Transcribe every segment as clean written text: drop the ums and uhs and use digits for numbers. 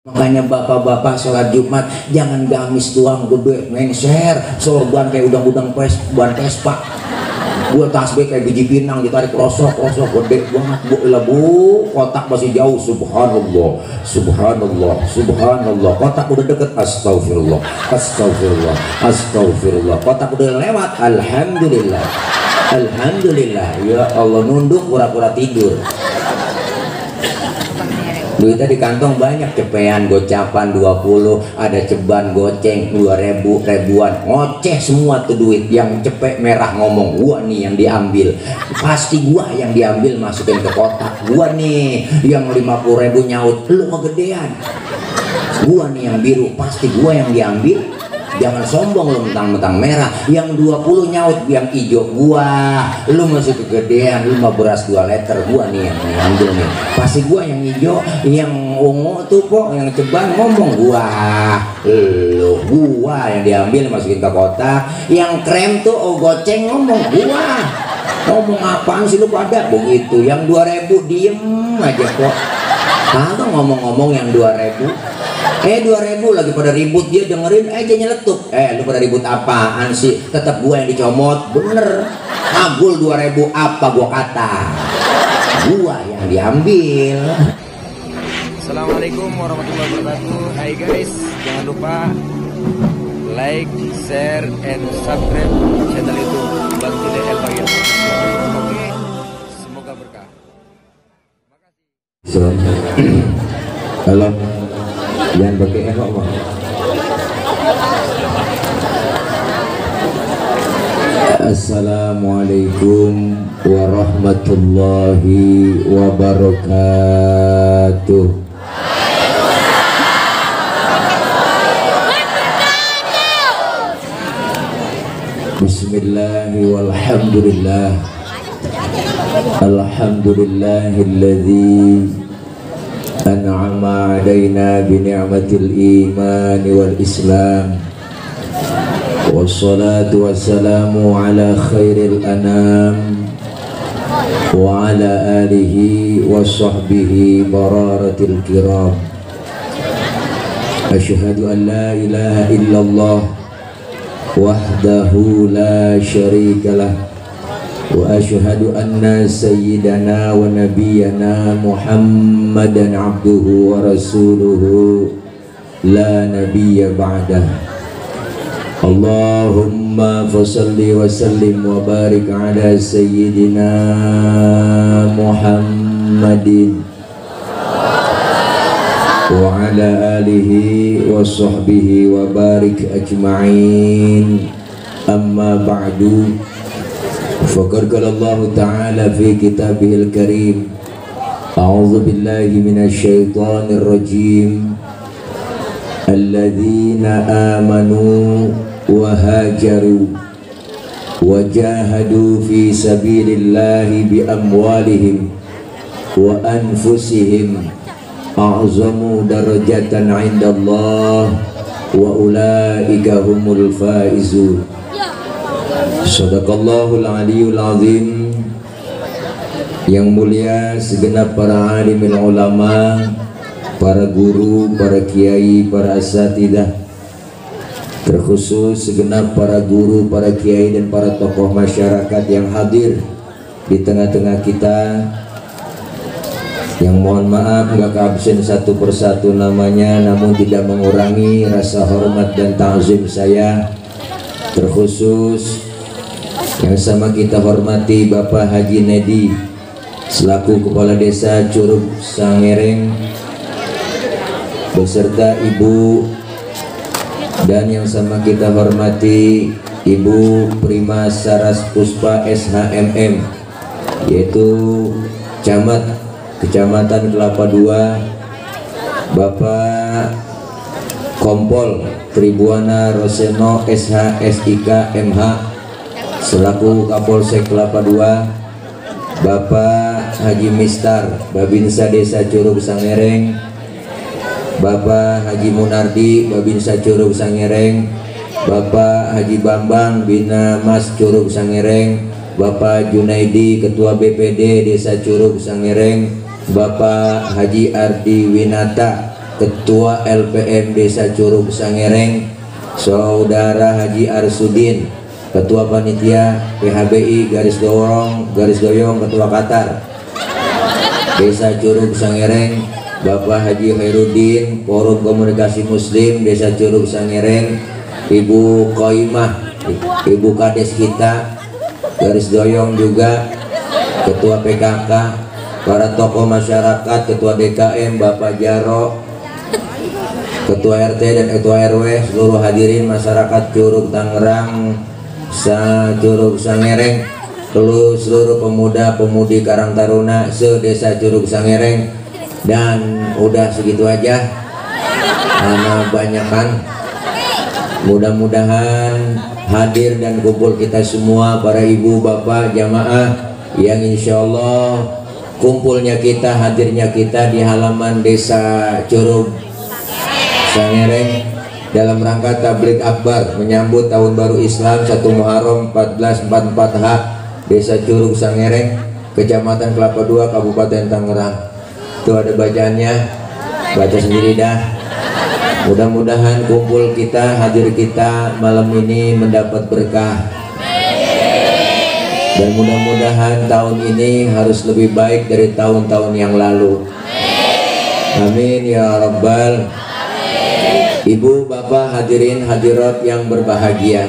Makanya bapak-bapak sholat Jumat jangan gamis tuang gede mengser sorban kayak udang-udang ban Vespa. Gue tasbih kayak biji pinang ditarik rosok gede banget bu, kotak masih jauh. Subhanallah, subhanallah, subhanallah. Kotak udah deket, astagfirullah, astagfirullah, astagfirullah. Kotak udah lewat, alhamdulillah, alhamdulillah. Ya Allah, nunduk pura-pura tidur. Duitnya di kantong banyak, cepean gocapan 20, ada ceban goceng 2000 ribuan, ngoceh semua tuh duit. Yang cepek merah ngomong gua nih yang diambil, pasti gua yang diambil, masukin ke kotak. Gua nih yang 50.000 nyaut, lu kegedean. Gua nih yang biru, pasti gua yang diambil. Jangan sombong lu mentang-mentang merah. Yang 20 nyaut yang hijau gua. Lu masih kegedean, lu mah beras 2 liter. Gua nih yang ambil nih, pasti gua yang hijau. Yang ungu tuh kok yang ceban ngomong gua. Lu gua yang diambil masukin ke kotak. Yang krem tuh goceng ngomong gua. Ngomong apaan sih lu pada begitu? Yang 2000 diem aja kok. Kagak ngomong-ngomong yang 2000. 2000 lagi pada ribut, dia dengerin aja nyeletuk. Lu pada ribut apaan sih? Tetap gua yang dicomot, bener. Kabul 2000 apa gua kata? Gua yang diambil. Assalamualaikum warahmatullahi wabarakatuh. Hai guys, jangan lupa like, share, and subscribe channel YouTube Bang Tide El Bagir. Oke, semoga berkah. Makasih. Halo. Jangan pakai enok bang. Assalamualaikum warahmatullahi wabarakatuh. Bismillahi walhamdulillah. Alhamdulillahilladzi an'ama alaina bi ni'matil iman wal islam. Wassalatu wassalamu ala khairil anam wa ala alihi wa sahbihi bararatil kiram. Asyhadu an la ilaha illallah wahdahu la syarikalah wa asyhadu anna sayyidana wa nabiyyana Muhammadan abduhu wa rasuluhu la nabiyya ba'dah. Allahumma fasalli wa sallim wa barik ala sayyidina Muhammadin wa ala alihi wa sahbihi wa barik ajma'in. Amma ba'du. Faqad qala Allah Ta'ala fi kitabihil karim. A'udzu billahi minasy syaithanir rajim. Alladzina amanu wa hajaru wa jahadu fi sabilillahi bi amwalihim wa anfusihim a'zamu darajatan 'indallah wa ulaika humul faizun. Sadaqallahul aliyul azim. Yang mulia segenap para alimul ulama, para guru, para kiai, para asatidah, terkhusus segenap para guru, para kiai dan para tokoh masyarakat yang hadir di tengah-tengah kita. Yang mohon maaf nggak keabsen satu persatu namanya, namun tidak mengurangi rasa hormat dan ta'zim saya. Terkhusus yang sama kita hormati Bapak Haji Nedi selaku Kepala Desa Curug Sangereng beserta Ibu, dan yang sama kita hormati Ibu Prima Saras Puspa SHMM, yaitu Camat Kecamatan Kelapa II, Bapak Kompol Tribuana Roseno SHSIK MH selaku Kapolsek Kelapa II, Bapak Haji Mistar Babinsa Desa Curug Sangereng, Bapak Haji Munardi Babinsa Curug Sangereng, Bapak Haji Bambang Bina Mas Curug Sangereng, Bapak Junaidi Ketua BPD Desa Curug Sangereng, Bapak Haji Ardi Winata Ketua LPM Desa Curug Sangereng Saudara Haji Arsudin, Ketua Panitia PHBI garis doyong Ketua Qatar Desa Curug Sangereng Bapak Haji Khairuddin, Forum Komunikasi Muslim Desa Curug Sangereng, Ibu Koimah, Ibu Kades kita garis doyong juga, Ketua PKK, para tokoh masyarakat, Ketua DKM Bapak Jaro, Ketua RT dan Ketua RW, seluruh hadirin masyarakat Curug Tangerang, Curug Sangereng, seluruh pemuda-pemudi Karang Taruna se-Desa Curug Sangereng. Dan udah segitu aja, karena banyak kan. Mudah-mudahan hadir dan kumpul kita semua, para ibu bapak jamaah, yang insya Allah kumpulnya kita, hadirnya kita di halaman Desa Curug Sangereng dalam rangka tabligh akbar menyambut tahun baru Islam 1 Muharram 1444 H, Desa Curug Sangereng, Kecamatan Kelapa II, Kabupaten Tangerang. Itu ada bacaannya, baca sendiri dah. Mudah-mudahan kumpul kita, hadir kita malam ini mendapat berkah, dan mudah-mudahan tahun ini harus lebih baik dari tahun-tahun yang lalu. Amin ya Rabbal. Ibu bapak hadirin hadirat yang berbahagia,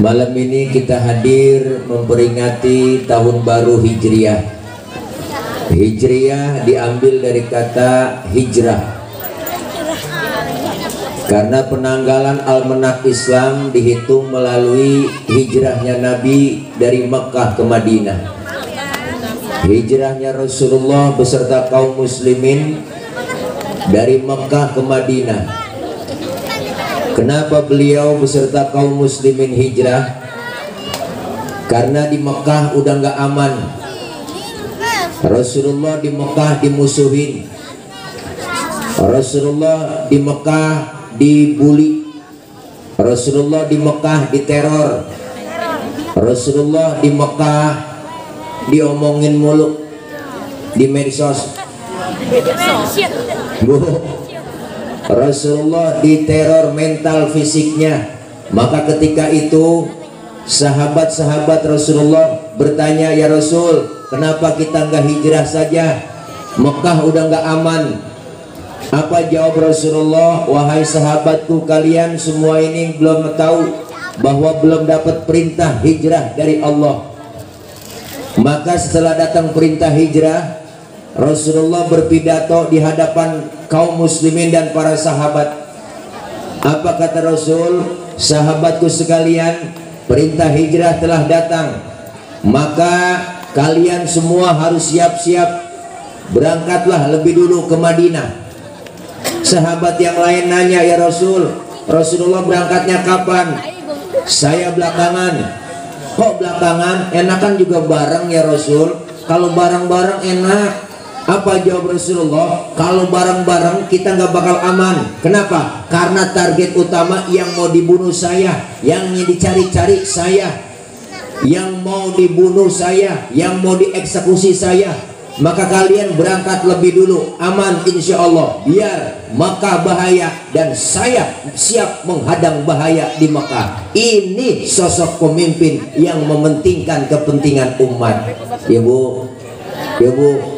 malam ini kita hadir memperingati tahun baru Hijriah. Hijriah diambil dari kata hijrah, karena penanggalan almanak Islam dihitung melalui hijrahnya Nabi dari Mekah ke Madinah. Hijrahnya Rasulullah beserta kaum muslimin dari Mekah ke Madinah. Kenapa beliau beserta kaum muslimin hijrah? Karena di Mekah udah nggak aman. Rasulullah di Mekah dimusuhin, Rasulullah di Mekah dibully, Rasulullah di Mekah diteror, Rasulullah di Mekah diomongin mulu di medsos. Bu, Rasulullah diteror mental fisiknya. Maka ketika itu sahabat-sahabat Rasulullah bertanya, ya Rasul, kenapa kita nggak hijrah saja? Mekah udah nggak aman. Apa jawab Rasulullah? Wahai sahabatku, kalian semua ini belum tahu bahwa belum dapat perintah hijrah dari Allah. Maka setelah datang perintah hijrah, Rasulullah berpidato di hadapan kaum muslimin dan para sahabat. Apa kata Rasul? Sahabatku sekalian, perintah hijrah telah datang, maka kalian semua harus siap-siap, berangkatlah lebih dulu ke Madinah. Sahabat yang lain nanya, ya Rasul, Rasulullah berangkatnya kapan? Saya belakangan. Kok belakangan? Enakan juga bareng ya Rasul. Kalau bareng-bareng enak. Apa jawab Rasulullah? Kalau bareng-bareng kita nggak bakal aman. Kenapa? Karena target utama yang mau dibunuh saya, yang dicari-cari saya, yang mau dibunuh saya, yang mau dieksekusi saya. Maka kalian berangkat lebih dulu, aman insya Allah. Biar Makkah bahaya dan saya siap menghadang bahaya di Makkah. Ini sosok pemimpin yang mementingkan kepentingan umat. Ya Bu, ya Bu.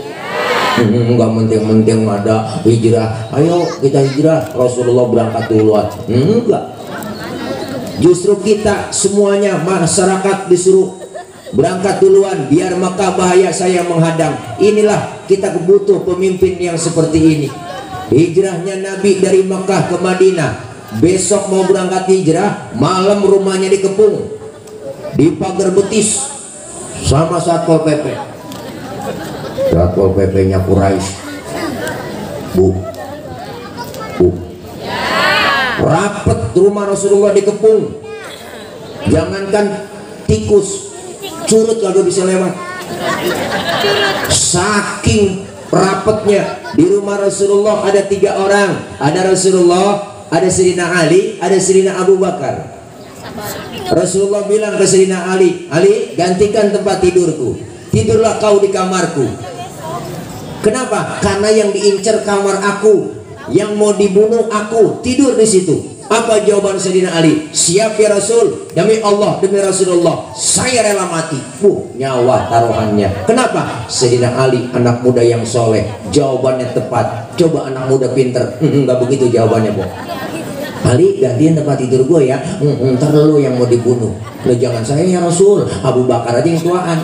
Enggak penting-penting ada hijrah, ayo kita hijrah, Rasulullah berangkat duluan. Enggak, justru kita semuanya masyarakat disuruh berangkat duluan, biar Makkah bahaya saya menghadang. Inilah kita butuh pemimpin yang seperti ini. Hijrahnya Nabi dari Makkah ke Madinah, besok mau berangkat hijrah, malam rumahnya dikepung, di pagar betis sama Satpol PP. Satpol PP-nya Quraisy. Bu, rapet rumah Rasulullah dikepung. Jangankan tikus, curut kagak bisa lewat. Saking rapetnya. Di rumah Rasulullah ada 3 orang. Ada Rasulullah, ada Sayyidina Ali, ada Sayyidina Abu Bakar. Rasulullah bilang ke Sayyidina Ali, Ali, gantikan tempat tidurku, tidurlah kau di kamarku. Kenapa? Karena yang diincar kamar aku, yang mau dibunuh aku, tidur di situ. Apa jawaban Sayyidina Ali? Siap ya Rasul, demi Allah, demi Rasulullah, saya rela mati. Nyawa taruhannya. Kenapa? Sayyidina Ali anak muda yang soleh, jawabannya tepat. Coba anak muda pinter, nggak begitu jawabannya, Bo. Ali, gantian tempat tidur gue ya. Ntar lo yang mau dibunuh. Lo jangan saya ya Rasul, Abu Bakar aja yang tuaan.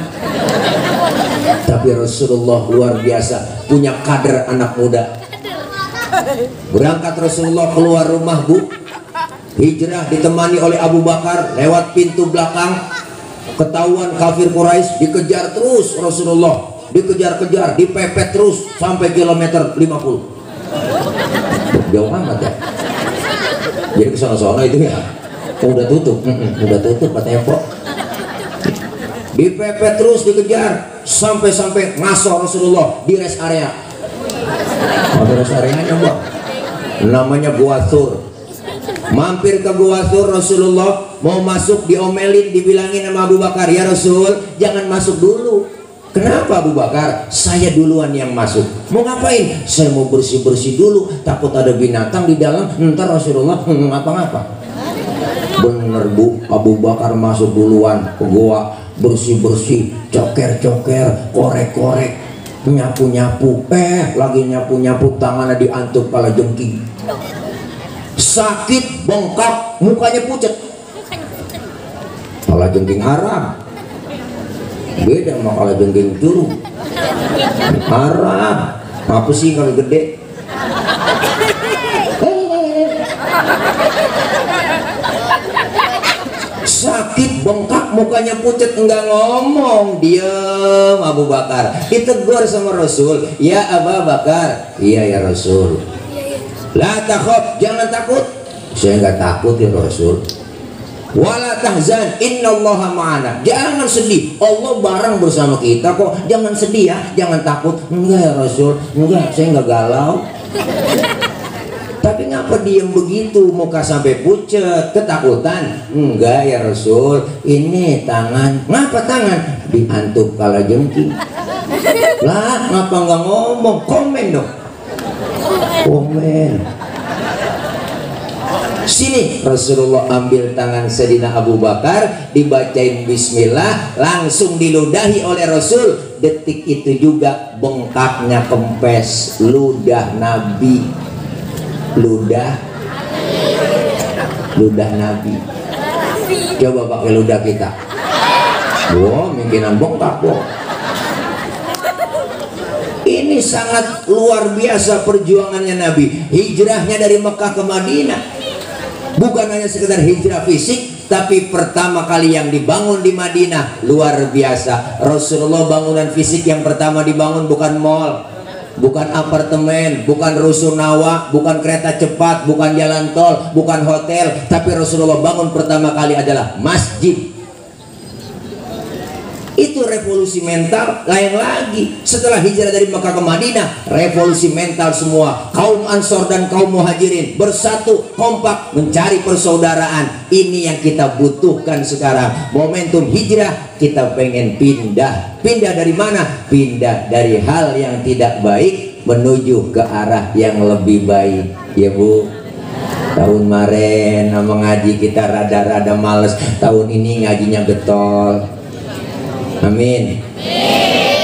Tapi Rasulullah luar biasa, punya kader anak muda. Berangkat Rasulullah keluar rumah, Bu, hijrah ditemani oleh Abu Bakar lewat pintu belakang. Ketahuan kafir Quraisy, dikejar terus Rasulullah, dikejar-kejar, dipepet terus sampai kilometer 50. Jauh amat ya. Jadi kesana-sana itu ya udah tutup, udah tutup katanya Pok. Dipepet terus, dikejar sampai ngaso Rasulullah di rest area. Ada rest areanya, Mbak, namanya Gua Thur. Mampir ke Gua Thur, Rasulullah mau masuk, diomelin, dibilangin sama Abu Bakar, ya Rasul jangan masuk dulu. Kenapa Abu Bakar? Saya duluan yang masuk. Mau ngapain? Saya mau bersih-bersih dulu, takut ada binatang di dalam, ntar Rasulullah ngapa-ngapa. Bener, Bu, Abu Bakar masuk duluan ke gua, bersih-bersih, coker-coker, korek-korek, nyapu-nyapu. Lagi nyapu-nyapu, tangannya diantuk kala jengking. Sakit, bengkak, mukanya pucat. Kala jengking haram, beda sama kala jengking curug. Haram. Apa sih kalau gede? Sakit, bengkak, mukanya pucat, enggak ngomong, diam Abu Bakar. Ditegur sama Rasul, ya Abu Bakar. Iya ya Rasul. La takhaf, jangan takut. Saya enggak takut ya Rasul. Wala tahzan, innallaha ma'ana. Jangan sedih, Allah bareng bersama kita kok. Jangan sedih ya, jangan takut. Enggak ya Rasul, enggak, saya enggak galau. Tapi ngapa diem begitu, muka sampai pucat, ketakutan? Enggak ya Rasul, ini tangan. Ngapa tangan? Diantuk kala jengking. Lah, ngapa nggak ngomong? Komen dong. Komen. Sini, Rasulullah ambil tangan Sayyidina Abu Bakar, dibacain bismillah, langsung diludahi oleh Rasul. Detik itu juga bengkaknya kempes, ludah Nabi. Ludah Nabi. Coba pakai ludah kita. Wow, mungkinan bengkak, wow. Ini sangat luar biasa perjuangannya Nabi. Hijrahnya dari Mekah ke Madinah bukan hanya sekedar hijrah fisik, tapi pertama kali yang dibangun di Madinah luar biasa. Rasulullah bangunan fisik yang pertama dibangun bukan mall, bukan apartemen, bukan rusunawa, bukan kereta cepat, bukan jalan tol, bukan hotel, tapi Rasulullah bangun pertama kali adalah masjid. Itu revolusi mental lain lagi. Setelah hijrah dari Mekah ke Madinah, revolusi mental semua. Kaum Ansor dan kaum Muhajirin bersatu kompak mencari persaudaraan. Ini yang kita butuhkan sekarang. Momentum hijrah, kita pengen pindah. Pindah dari mana? Pindah dari hal yang tidak baik menuju ke arah yang lebih baik. Ya Bu, tahun kemarin sama ngaji kita rada-rada males. Tahun ini ngajinya getol. Amin.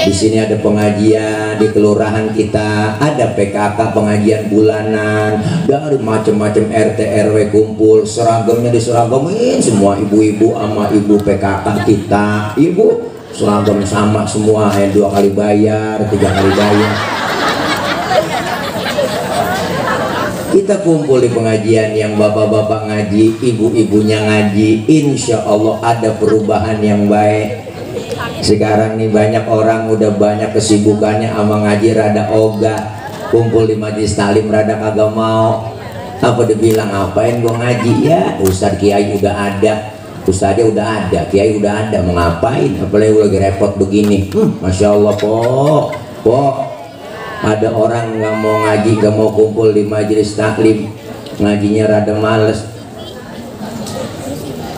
Di sini ada pengajian di kelurahan kita, ada PKK pengajian bulanan, dari macam-macam RT RW kumpul, seragamnya diseragamin semua ibu-ibu sama ibu PKK kita. Ibu seragam sama semua, yang 2 kali bayar, 3 kali bayar. Kita kumpul di pengajian yang bapak-bapak ngaji, ibu-ibunya ngaji. Insya Allah ada perubahan yang baik. Sekarang nih banyak orang udah banyak kesibukannya sama ngaji rada ogah, kumpul di majelis taklim rada kagak mau. Apa dibilang ngapain gua ngaji? Ya Ustadz Kiai udah ada, Ustadznya udah ada, Kiai udah ada, mau ngapain? Apalagi lagi repot begini. Masya Allah Pok, ada orang nggak mau ngaji, nggak mau kumpul di majelis taklim, ngajinya rada males.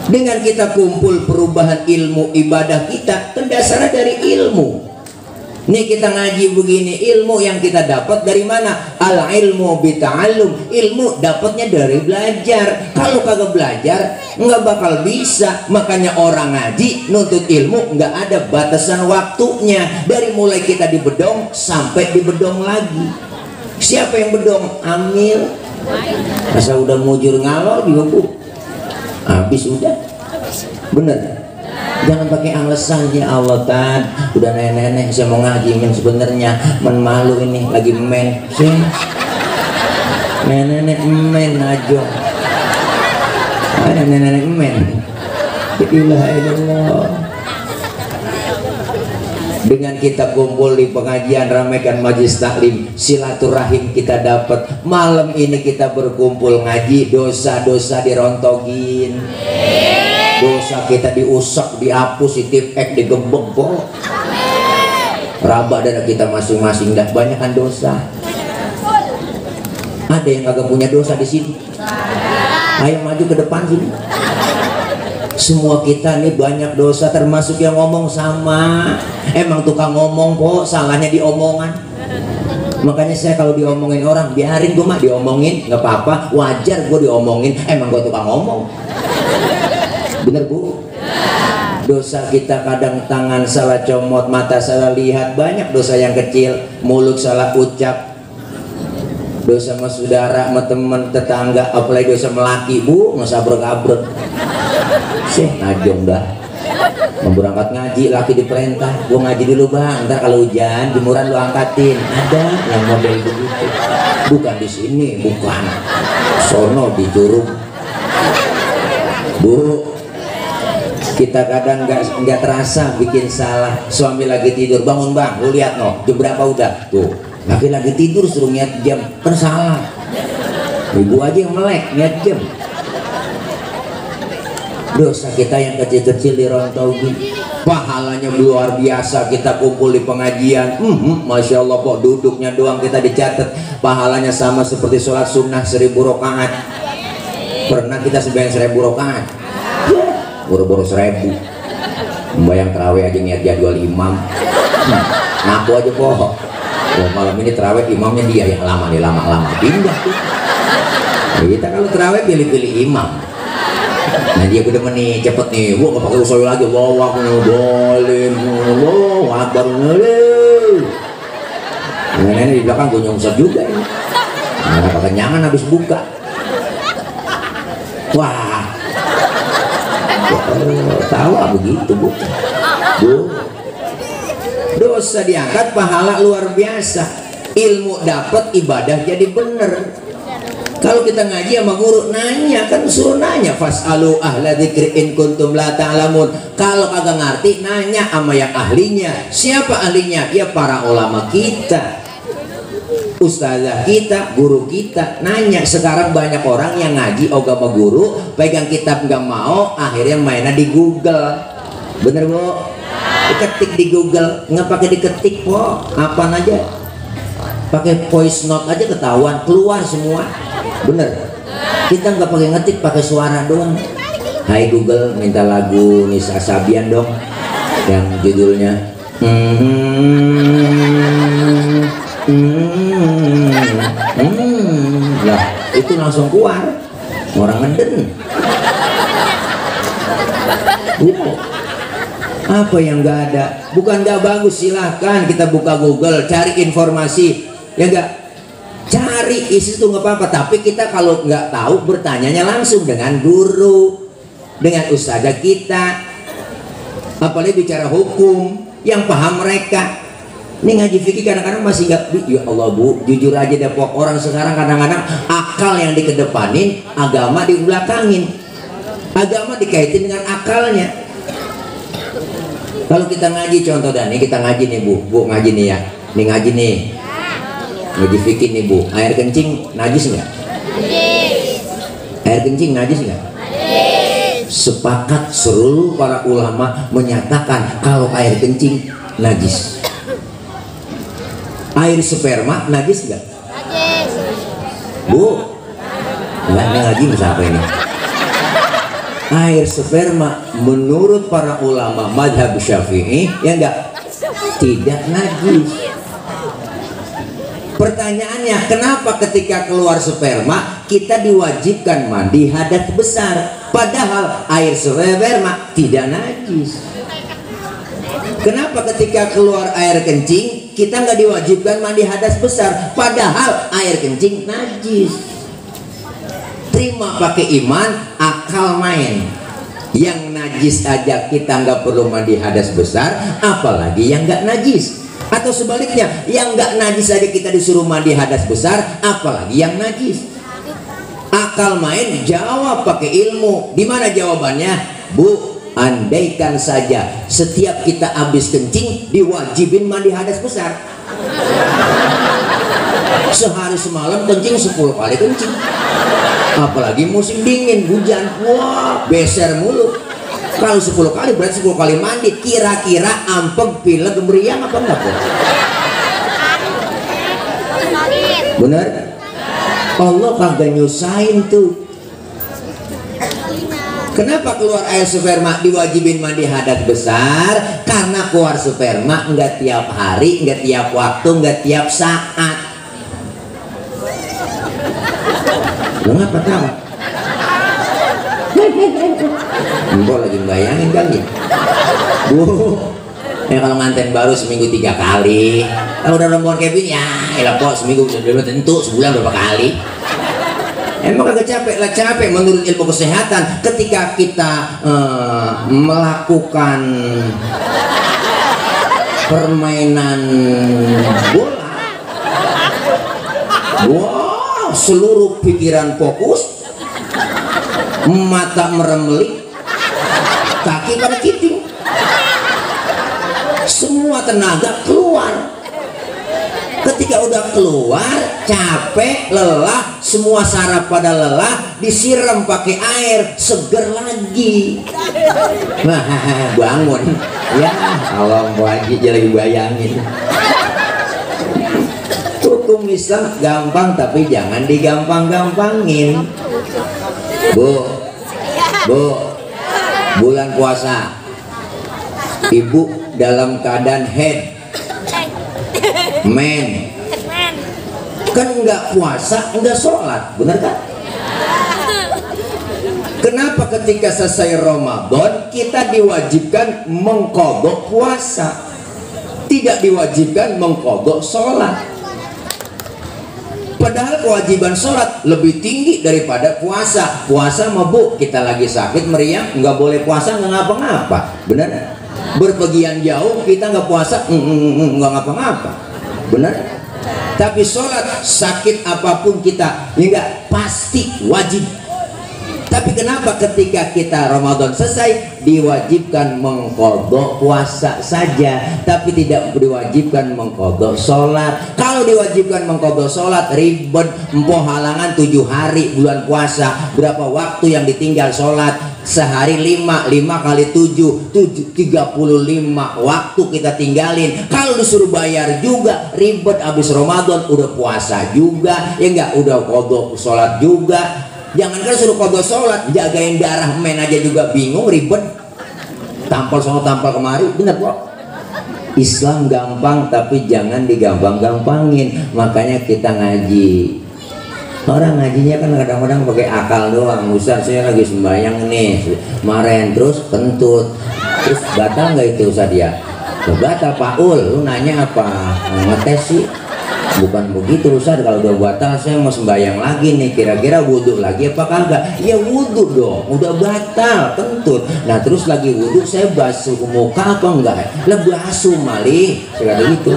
Dengan kita kumpul, perubahan ilmu ibadah kita terdasar dari ilmu. Nih kita ngaji begini, ilmu yang kita dapat dari mana? Al ilmu bita'allum, ilmu dapatnya dari belajar. Kalau kagak belajar nggak bakal bisa. Makanya orang ngaji nuntut ilmu nggak ada batasan waktunya. Dari mulai kita di bedong sampai di bedong lagi. Siapa yang bedong? Amil. Masa udah mujur ngalor juga bu, habis udah. Bener. Jangan pakai alasan, ya Allah Tad, udah nenek-nenek saya mau ngaji, men sebenarnya men malu ini lagi men sih. Nenek-nenek men aja. Ada nenek-nenek men. Ilaha. Dengan kita kumpul di pengajian, ramaikan majelis taklim, silaturahim kita dapat. Malam ini kita berkumpul ngaji, dosa-dosa dirontogin. Dosa kita diusap, dihapus, ditipek, digembok, raba darah kita masing-masing. Dan banyak kan dosa. Ada yang kagak punya dosa di sini? Ayo maju ke depan sini. Semua kita nih banyak dosa, termasuk yang ngomong sama. Emang tukang ngomong kok, salahnya di omongan. Makanya saya kalau diomongin orang, biarin gue mah diomongin, nggak apa-apa, wajar gue diomongin. Emang gue tukang ngomong. Bener bu? Dosa kita kadang tangan salah comot, mata salah lihat, banyak dosa yang kecil, mulut salah ucap, dosa sama saudara, sama teman, tetangga, apalagi dosa melaki bu, ngesabrek-abrek. Sih ngajong dah. Mau berangkat ngaji, laki diperintah, gua ngaji dulu bang, ntar kalau hujan jemuran lu angkatin. Ada yang model begitu. Bukan di sini, bukan. Sono di Curug. Bu, kita kadang nggak terasa bikin salah. Suami lagi tidur, bangun bang, lu lihat no, jam berapa udah tuh. Laki lagi tidur suruh niat jam, kan salah. Ibu aja yang melek niat jam. Dosa kita yang kecil-kecil dirontogin, pahalanya luar biasa. Kita kumpul di pengajian, masya Allah kok duduknya doang kita dicatat, pahalanya sama seperti sholat sunnah 1000 rakaat. Pernah kita sembahyang 1000 rakaat? Boro-boro 1000. Membayang terawih aja niat jadwal imam. Ngaku aja kok. Oh, malam ini terawih imamnya dia yang lama nih, lama-lama pindah tuh. Kita kalau terawih pilih-pilih imam. Nah dia udah nih cepet nih, gua nggak pakai usul lagi, bawa aku boleh, wabar nih. Nenek di belakang gue nyongsot juga ini. Nah, kekenyangan habis buka. Wah. Tahu begitu bu. Dosa diangkat, pahala luar biasa. Ilmu dapat, ibadah jadi bener. Kalau kita ngaji sama guru nanya, kan suruh nanya, fasalu ahla dzikri in kuntum la ta'lamun. Kalau kagak ngerti nanya sama yang ahlinya. Siapa ahlinya? Ya para ulama kita, ustazah kita, guru kita. Nanya. Sekarang banyak orang yang ngaji ogah sama guru, pegang kitab nggak mau, akhirnya mainnya di Google. Bener bu? Diketik di Google, nggak pakai diketik kok, apaan aja, pakai voice note aja ketahuan, keluar semua. Bener? Kita nggak pakai ngetik, pakai suara doang. Hai Google, minta lagu Nisa Sabian dong, yang judulnya Lah, itu langsung keluar. Orang ngeden. Apa yang nggak ada? Bukan nggak bagus, silahkan kita buka Google, cari informasi, ya nggak? Cari isi itu nggak apa-apa. Tapi kita kalau nggak tahu, bertanyanya langsung dengan guru, dengan ustazah kita. Apalagi bicara hukum, yang paham mereka. Ini ngaji fikih kadang-kadang masih nggak, ya Allah bu, jujur aja deh, orang sekarang kadang-kadang akal yang dikedepanin, agama dibelakangin. Agama dikaitin dengan akalnya. Kalau kita ngaji, contoh dan nih kita ngaji nih bu ngaji nih ya, nih ngaji nih, ngaji fikih nih bu, air kencing najis nggak? Air kencing najis nggak? Sepakat seluruh para ulama menyatakan kalau air kencing najis. Air sperma najis nggak? Najis. Bu, nggak ngaji siapa ini? Air sperma menurut para ulama madhab Syafi'i ya enggak tidak najis. Pertanyaannya, kenapa ketika keluar sperma kita diwajibkan mandi hadas besar, padahal air sperma tidak najis? Kenapa ketika keluar air kencing kita nggak diwajibkan mandi hadas besar, padahal air kencing najis? Terima pakai iman, akal main. Yang najis aja kita nggak perlu mandi hadas besar, apalagi yang nggak najis. Atau sebaliknya, yang nggak najis aja kita disuruh mandi hadas besar, apalagi yang najis. Akal main, jawab pakai ilmu. Di mana jawabannya? Bu, andaikan saja setiap kita habis kencing diwajibin mandi hadas besar, sehari semalam kencing 10 kali kencing. Apalagi musim dingin, hujan, wah beser mulu. Kalau 10 kali berarti 10 kali mandi. Kira-kira ampeg, pilek, meriang apa enggak? Bener? Allah kagak nyusahin tuh. Kenapa keluar air sperma diwajibin mandi hadas besar? Karena keluar sperma enggak tiap hari, enggak tiap waktu, enggak tiap saat. Lu ngapa tahu? Mbok lagi bayangin kali. Bu, ya kalau nganten baru seminggu 3 kali. Kalau udah rombongan kayak gini, ya elah kok seminggu udah tentu, sebulan berapa kali. Emang kagak capek lah, capek menurut ilmu kesehatan ketika kita melakukan permainan bola. Wow, seluruh pikiran fokus, mata meremelik, kaki pada kiting, semua tenaga keluar. Ketika udah keluar, capek, lelah, semua saraf pada lelah, disiram pakai air, seger lagi. Nah, bangun. Ya, Allah lagi lagi bayangin. Hukum Islam gampang, tapi jangan digampang-gampangin. Bu, bulan puasa, ibu dalam keadaan head, men, kan nggak puasa, nggak sholat, benar kan? Kenapa ketika selesai Ramadan kita diwajibkan mengqadha puasa, tidak diwajibkan mengqadha sholat? Padahal kewajiban sholat lebih tinggi daripada puasa. Puasa mah bu, kita lagi sakit meriang nggak boleh puasa, nggak ngapa-ngapa, benar? Berpergian jauh kita nggak puasa, nggak ngapa-ngapa, benar? Tapi sholat, sakit apapun kita, ya nggak, pasti wajib. Tapi kenapa ketika kita Ramadan selesai diwajibkan mengqadha puasa saja, tapi tidak diwajibkan mengqadha sholat? Kalau diwajibkan mengqadha sholat ribet, empoh halangan 7 hari bulan puasa, berapa waktu yang ditinggal sholat? Sehari 5 kali 7 35 waktu kita tinggalin. Kalau disuruh bayar juga ribet, habis Ramadan udah puasa juga, ya enggak, udah qadha sholat juga. Jangankan suruh qadha sholat, jagain darah men aja juga bingung, ribet, tampal sono tampal kemari, bener kok. Islam gampang, tapi jangan digampang-gampangin. Makanya kita ngaji. Orang ngajinya kan kadang-kadang pakai akal doang. Ustaz, saya lagi sembahyang nih, maren terus kentut, terus batal nggak itu Ustaz ya? Batal Pak Ul, lu nanya apa? Ngetes sih. Bukan begitu Ustaz, kalau udah batal saya mau sembahyang lagi nih, kira-kira wudhu lagi apa kagak? Ya wudhu dong, udah batal kentut. Nah terus lagi wudhu saya basuh muka apa enggak? Lah basuh malih, segala gitu.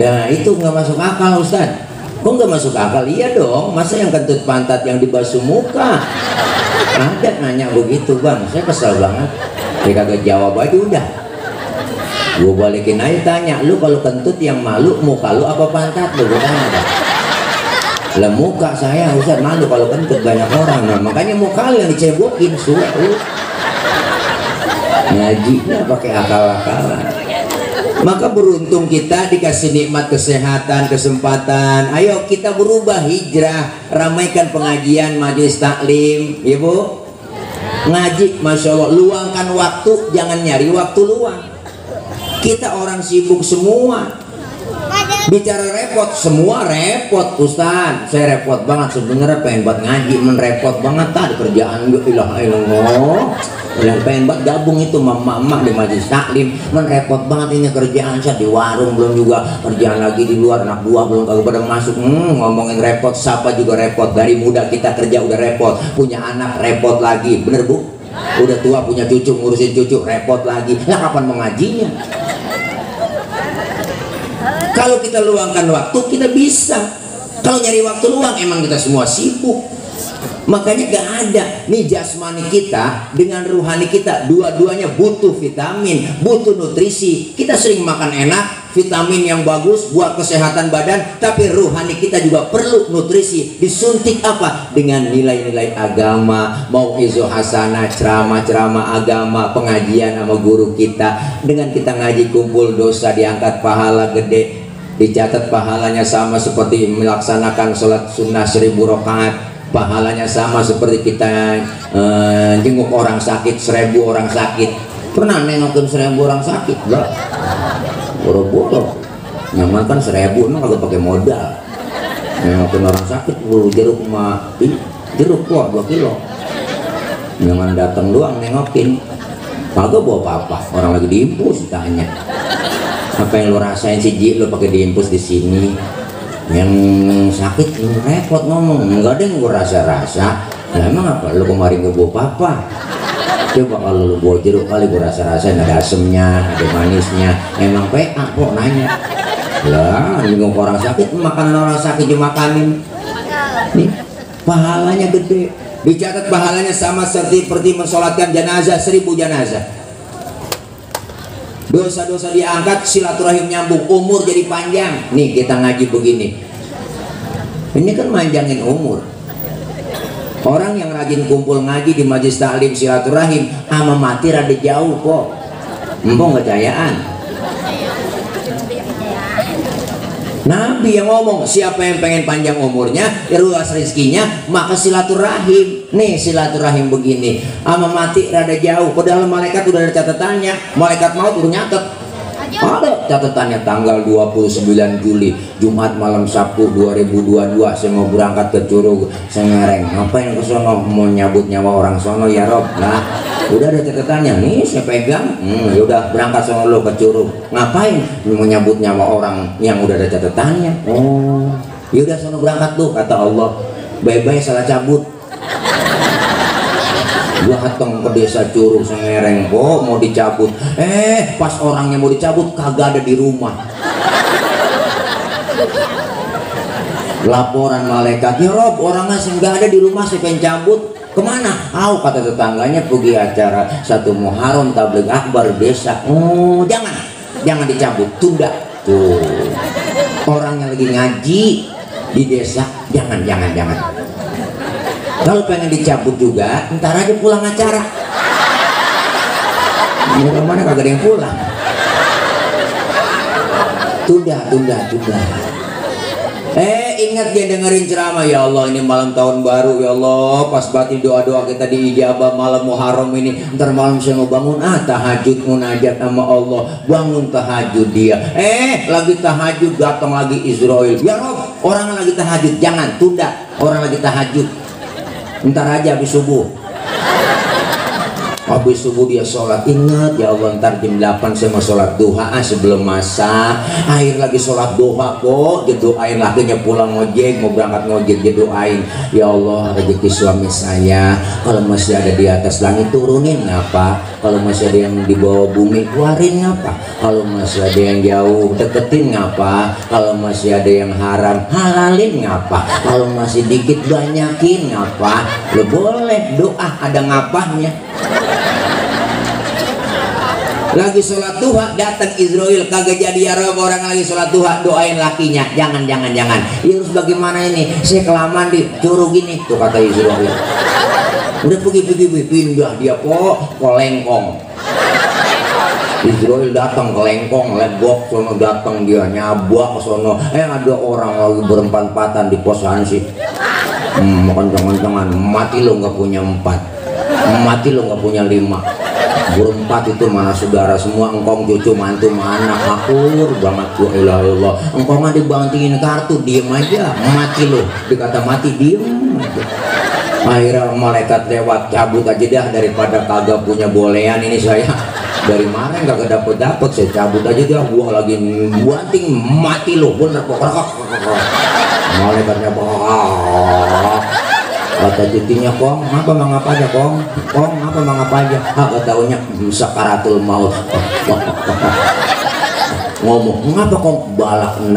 Nah itu nggak masuk akal Ustaz. Kok nggak masuk akal? Iya dong, masa yang kentut pantat yang dibasuh muka? Ada nanya begitu bang, saya kesel banget. Dia kagak jawab aja udah. Gue balikin aja tanya, lu kalau kentut yang malu muka lu apa pantat lu? Gue tanya dah. Lah muka saya Ustaz malu kalau kentut banyak orang. Nah makanya muka lu yang dicebokin, suwe lu. Ngajinya pakai akal-akalan. Maka beruntung kita dikasih nikmat kesehatan, kesempatan. Ayo kita berubah, hijrah, ramaikan pengajian, majelis taklim, ya bu. Ngaji, masya Allah, luangkan waktu, jangan nyari waktu luang. Kita orang sibuk semua. Bicara repot, semua repot Ustaz. Saya repot banget sebenarnya, pengen buat ngaji, repot banget tadi kerjaan gue, ilah ilah. Pengen buat gabung itu mama-mama di majelis taklim, repot banget ini kerjaan. Saya di warung belum juga kerjaan lagi, di luar anak buah belum kagak pada masuk. Ngomongin repot, siapa juga repot. Dari muda kita kerja udah repot, punya anak repot lagi, bener Bu? Udah tua punya cucu, ngurusin cucu repot lagi. Lah kapan mengajinya? Kalau kita luangkan waktu kita bisa. Kalau nyari waktu luang emang kita semua sibuk. Makanya gak ada nih, jasmani kita dengan ruhani kita dua-duanya butuh vitamin, butuh nutrisi. Kita sering makan enak, vitamin yang bagus buat kesehatan badan, tapi ruhani kita juga perlu nutrisi. Disuntik apa? Dengan nilai-nilai agama, mau izo hasanah, ceramah-ceramah agama, pengajian sama guru kita. Dengan kita ngaji kumpul dosa diangkat, pahala gede, dicatat pahalanya sama seperti melaksanakan sholat sunnah 1000 rakaat. Pahalanya sama seperti kita jenguk orang sakit, 1000 orang sakit. Pernah nengokin 1000 orang sakit? Enggak. Boro-boro nyaman kan 1000, emang kagak pakai modal. Nengokin orang sakit, jeruk mah jeruk kok 2 kilo. Jangan datang doang nengokin, kagak bawa apa-apa. Orang lagi diimpus ditanya, apa yang lo rasain sih Ji, lo pakai diimpus di sini? Yang sakit repot ngomong, enggak ada yang gue rasa-rasa. Nah emang apa, lu kemarin gue bawa papa? Coba kalau lu bawa jeruk kali gue rasa-rasa, ada asemnya, ada manisnya. Emang PA kok nanya. Lah, bingung orang sakit, makanan orang sakit dimakanin. Nih, pahalanya gede. Dicatat pahalanya sama seperti mensolatkan jenazah 1000 jenazah. Dosa-dosa diangkat, silaturahim nyambung, umur jadi panjang. Nih kita ngaji begini, ini kan manjangin umur. Orang yang rajin kumpul ngaji di majelis taklim silaturahim sama mati rada jauh kok. Empong kecayaan. Nabi yang ngomong, siapa yang pengen panjang umurnya, luas rezekinya, maka silaturahim. Nih silaturahim begini, sama mati rada jauh. Padahal malaikat udah ada catatannya, malaikat maut udah nyatet. Ada catatannya tanggal 29 Juli Jumat malam Sabtu 2022 saya mau berangkat ke Curug Sengereng. Ngapain ke sono? Mau nyabut nyawa orang sono ya Rob. Nah udah ada catatannya nih, saya pegang. Yaudah berangkat sono lo ke Curug. Ngapain? Mau nyabut nyawa orang yang udah ada catatannya. Oh yaudah sono berangkat tuh, kata Allah. Bye-bye salah cabut. Gua datang ke desa Curug Sengereng kok mau dicabut, pas orangnya mau dicabut kagak ada di rumah. Laporan malaikat, ya Rob orangnya nggak ada di rumah, saya pengen cabut. Kemana? Kata tetangganya pergi acara satu Muharram tabligh akbar desa. Oh jangan dicabut, tunda. Tuh orang yang lagi ngaji di desa, jangan. Kalau pengen dicabut juga, ntar aja pulang acara. Mau mana kagak ada yang pulang. Tunda. Ingat dia dengerin ceramah, ya Allah ini malam tahun baru, ya Allah pas batin doa-doa kita diijabah malam Muharram ini. Ntar malam saya mau bangun tahajud munajat sama Allah, bangun tahajud dia. Lagi tahajud datang lagi Israel. Ya Rob orang lagi tahajud, jangan tunda, orang lagi tahajud. Ntar aja habis subuh. Habis subuh dia sholat, ingat ya Allah ntar jam 8 saya mau sholat duha sebelum masak. Akhir lagi sholat duha kok, doain lakinya pulang ngojek, mau berangkat ngojek, doain ya Allah rezeki suami saya kalau masih ada di atas langit turunin ngapa, kalau masih ada yang di bawah bumi keluarin ngapa, kalau masih ada yang jauh deketin ngapa, kalau masih ada yang haram halalin ngapa, kalau masih dikit banyakin ngapa. Lo boleh doa ada ngapahnya. Lagi sholat duha datang Israel, kagak jadi ya Rob orang lagi sholat duha, doain lakinya. Jangan ya harus bagaimana ini, saya kelamaan di Curug ini tuh kata Israel. Udah pergi pindah dia kok ke Lengkong. Israel datang ke Lengkong, Lebok sono datang dia nyabak ke sono. Ada orang lagi berempat-empatan di pos Hansi. Kencang-kencangan, mati lo nggak punya 4, mati lo nggak punya 5. berempat itu mana saudara semua, engkong cucu mantu mana akur banget. Wa ilaha illallah, engkong mah dibantingin kartu diem aja, mati loh, dikata mati diem aja. Akhirnya malaikat lewat, cabut aja dah daripada kagak punya bolehan ini saya. Dari mana kagak dapet saya cabut aja dah, gua lagi banting mati loh, bener pokoknya. Malaikatnya kata cutinya, kong apa mengapa aja, kong apa mengapa aja, taunya sakaratul maut. Ngomong ngapa kong balak 6.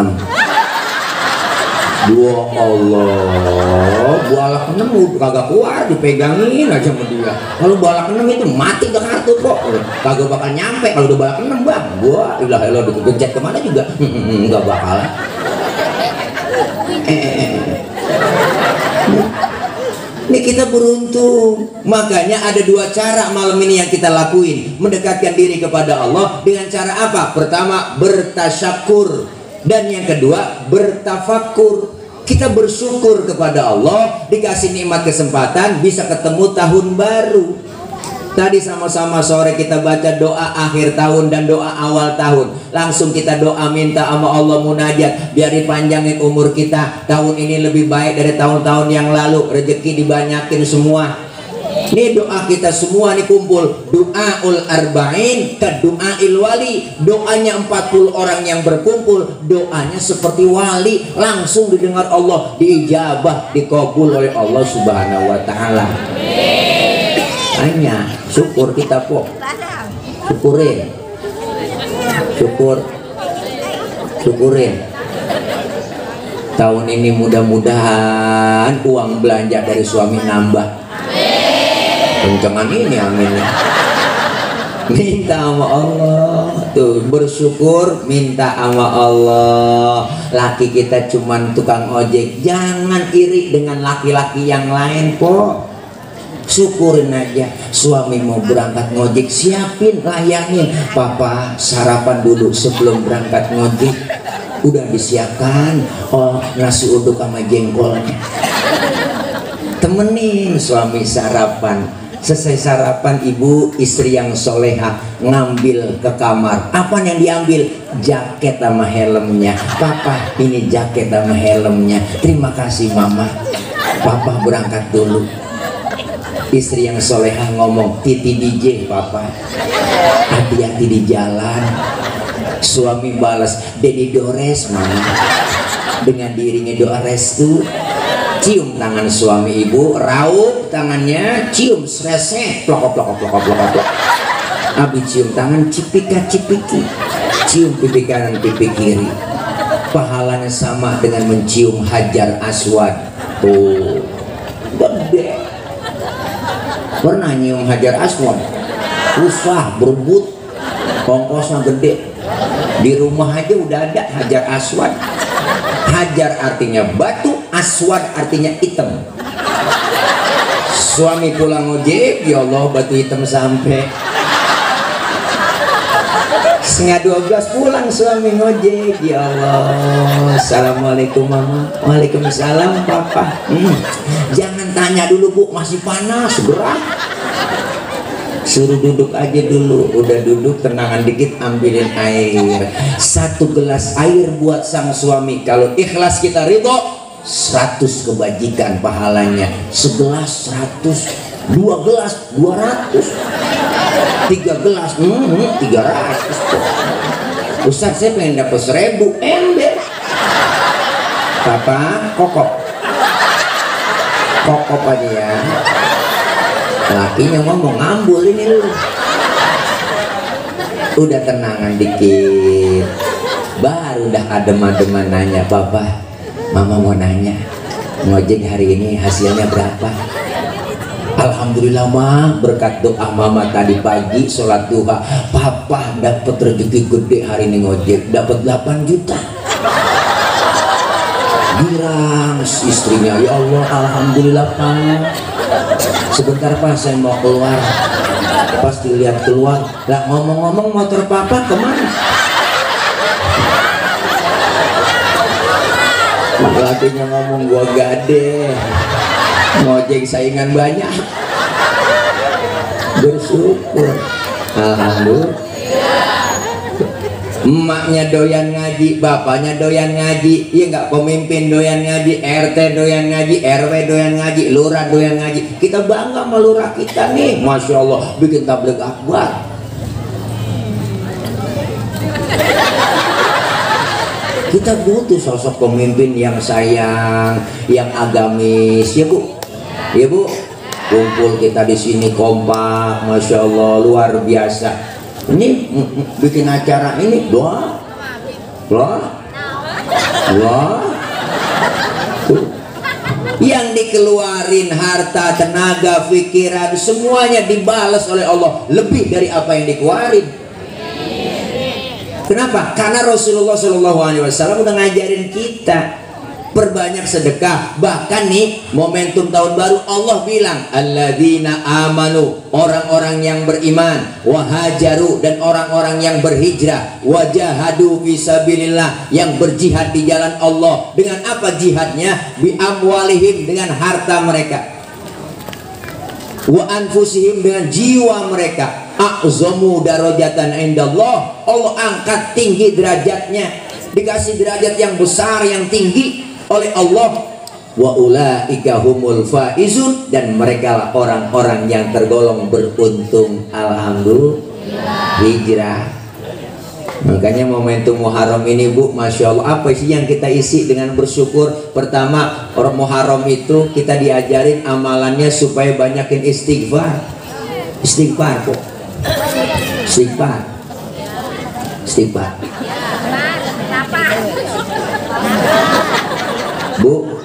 Dua Allah, balak 6 kagak kuat dipegangin aja sama dia. Kalau balak 6 itu mati ke kartu kok, kagak bakal nyampe. Kalau udah balak 6 bang, gua ilah dikegencet kemana juga nggak bakal. Ini kita beruntung. Makanya ada 2 cara malam ini yang kita lakuin, mendekatkan diri kepada Allah dengan cara apa? Pertama, bertasyakur, dan yang kedua, bertafakur. Kita bersyukur kepada Allah dikasih nikmat kesempatan bisa ketemu tahun baru. Tadi sama-sama sore kita baca doa akhir tahun dan doa awal tahun. Langsung kita doa minta sama Allah, munajat biar dipanjangin umur kita, tahun ini lebih baik dari tahun-tahun yang lalu, rezeki dibanyakin semua. Ini doa kita semua nih kumpul. Doaul arba'in ke doail wali. Doanya 40 orang yang berkumpul, doanya seperti wali, langsung didengar Allah, diijabah, dikabul oleh Allah Subhanahu wa taala. Hanya syukur kita kok, syukurin. Tahun ini mudah-mudahan uang belanja dari suami nambah. Kencengan ini aminnya. Minta sama Allah tuh, bersyukur, minta sama Allah. Laki kita cuman tukang ojek, jangan iri dengan laki-laki yang lain kok. Syukurin aja, suami mau berangkat ngojek, siapin, layangin, papa sarapan dulu sebelum berangkat ngojek, udah disiapkan, nasi uduk sama jengkolnya, temenin suami sarapan. Selesai sarapan, ibu istri yang soleha ngambil ke kamar. Apa yang diambil? Jaket sama helmnya. Papa, ini jaket sama helmnya. Terima kasih mama, papa berangkat dulu. Istri yang soleha ngomong, titi DJ papa, hati-hati di jalan. Suami balas, Dedi Dores mama, dengan dirinya doa restu. Cium tangan suami ibu, raup tangannya, cium sresek, plokok. Abi cium tangan, cipika-cipiki, cium pipi kanan, pipi kiri. Pahalanya sama dengan mencium Hajar Aswad. Tuh, gede. Pernah nyium Hajar Aswad? Susah, berebut, ongkosnya gede. Di rumah aja udah ada Hajar Aswad. Hajar artinya batu, aswad artinya hitam. Suami pulang ojek, ya Allah batu hitam sampai. 11:30 pulang suami ngojek, ya Allah. Assalamualaikum mama. Waalaikumsalam papa. Jangan tanya dulu bu, masih panas, berat. Suruh duduk aja dulu. Udah duduk, tenangan dikit, ambilin air. 1 gelas air buat sang suami. Kalau ikhlas kita ridho, 100 kebajikan pahalanya. Segelas 100, 2 gelas 200, 3 gelas 300. Ustaz saya pengen dapat 1000 ember. Papa kokop aja ya. Lakinya ngomong, ngambul ini lu. Udah tenangan dikit, baru udah adem-ademan nanya, papa, mama mau nanya, ngojek hari ini hasilnya berapa? Alhamdulillah mah, berkat doa mama tadi pagi sholat duha, papa dapat rezeki gede hari ini ngojek, dapat 8 juta. Girang istrinya, ya Allah, alhamdulillah pak. Sebentar pak, saya mau keluar. Pas dilihat keluar, lah ngomong-ngomong motor papa kemana? Lakinya ngomong, gua gade, ngojek saingan banyak. Bersyukur. Alhamdulillah. Emaknya doyan ngaji, bapaknya doyan ngaji, iya nggak? Pemimpin doyan ngaji, RT doyan ngaji, RW doyan ngaji, lurah doyan ngaji. Kita bangga sama lurah kita nih, masya Allah, bikin tabligh akbar. Kita butuh sosok pemimpin yang sayang, yang agamis, ya Bu, ya Bu. Kumpul kita di sini kompak, masya Allah, luar biasa. Ini bikin acara ini doa yang dikeluarin harta, tenaga, pikiran, semuanya dibalas oleh Allah lebih dari apa yang dikeluarin. Kenapa? Karena Rasulullah SAW udah ngajarin kita perbanyak sedekah. Bahkan nih momentum tahun baru Allah bilang alladzina amanu, orang-orang yang beriman, wahajaru, dan orang-orang yang berhijrah, wajahadu fisabilillah, yang berjihad di jalan Allah. Dengan apa jihadnya? Bi amwalihim, dengan harta mereka, wa anfusihim, dengan jiwa mereka. A'zamu darajatan indallah, Allah angkat tinggi derajatnya, dikasih derajat yang besar, yang tinggi oleh Allah. Wa ulaika humul faizun, dan mereka lah orang-orang yang tergolong beruntung. Alhamdulillah. Hijrah. Makanya momentum Muharram ini Bu, masya Allah, apa sih yang kita isi dengan bersyukur? Pertama, orang Muharram itu kita diajarin amalannya supaya banyakin istighfar. Istighfar kok. Istighfar. Istighfar. Bu,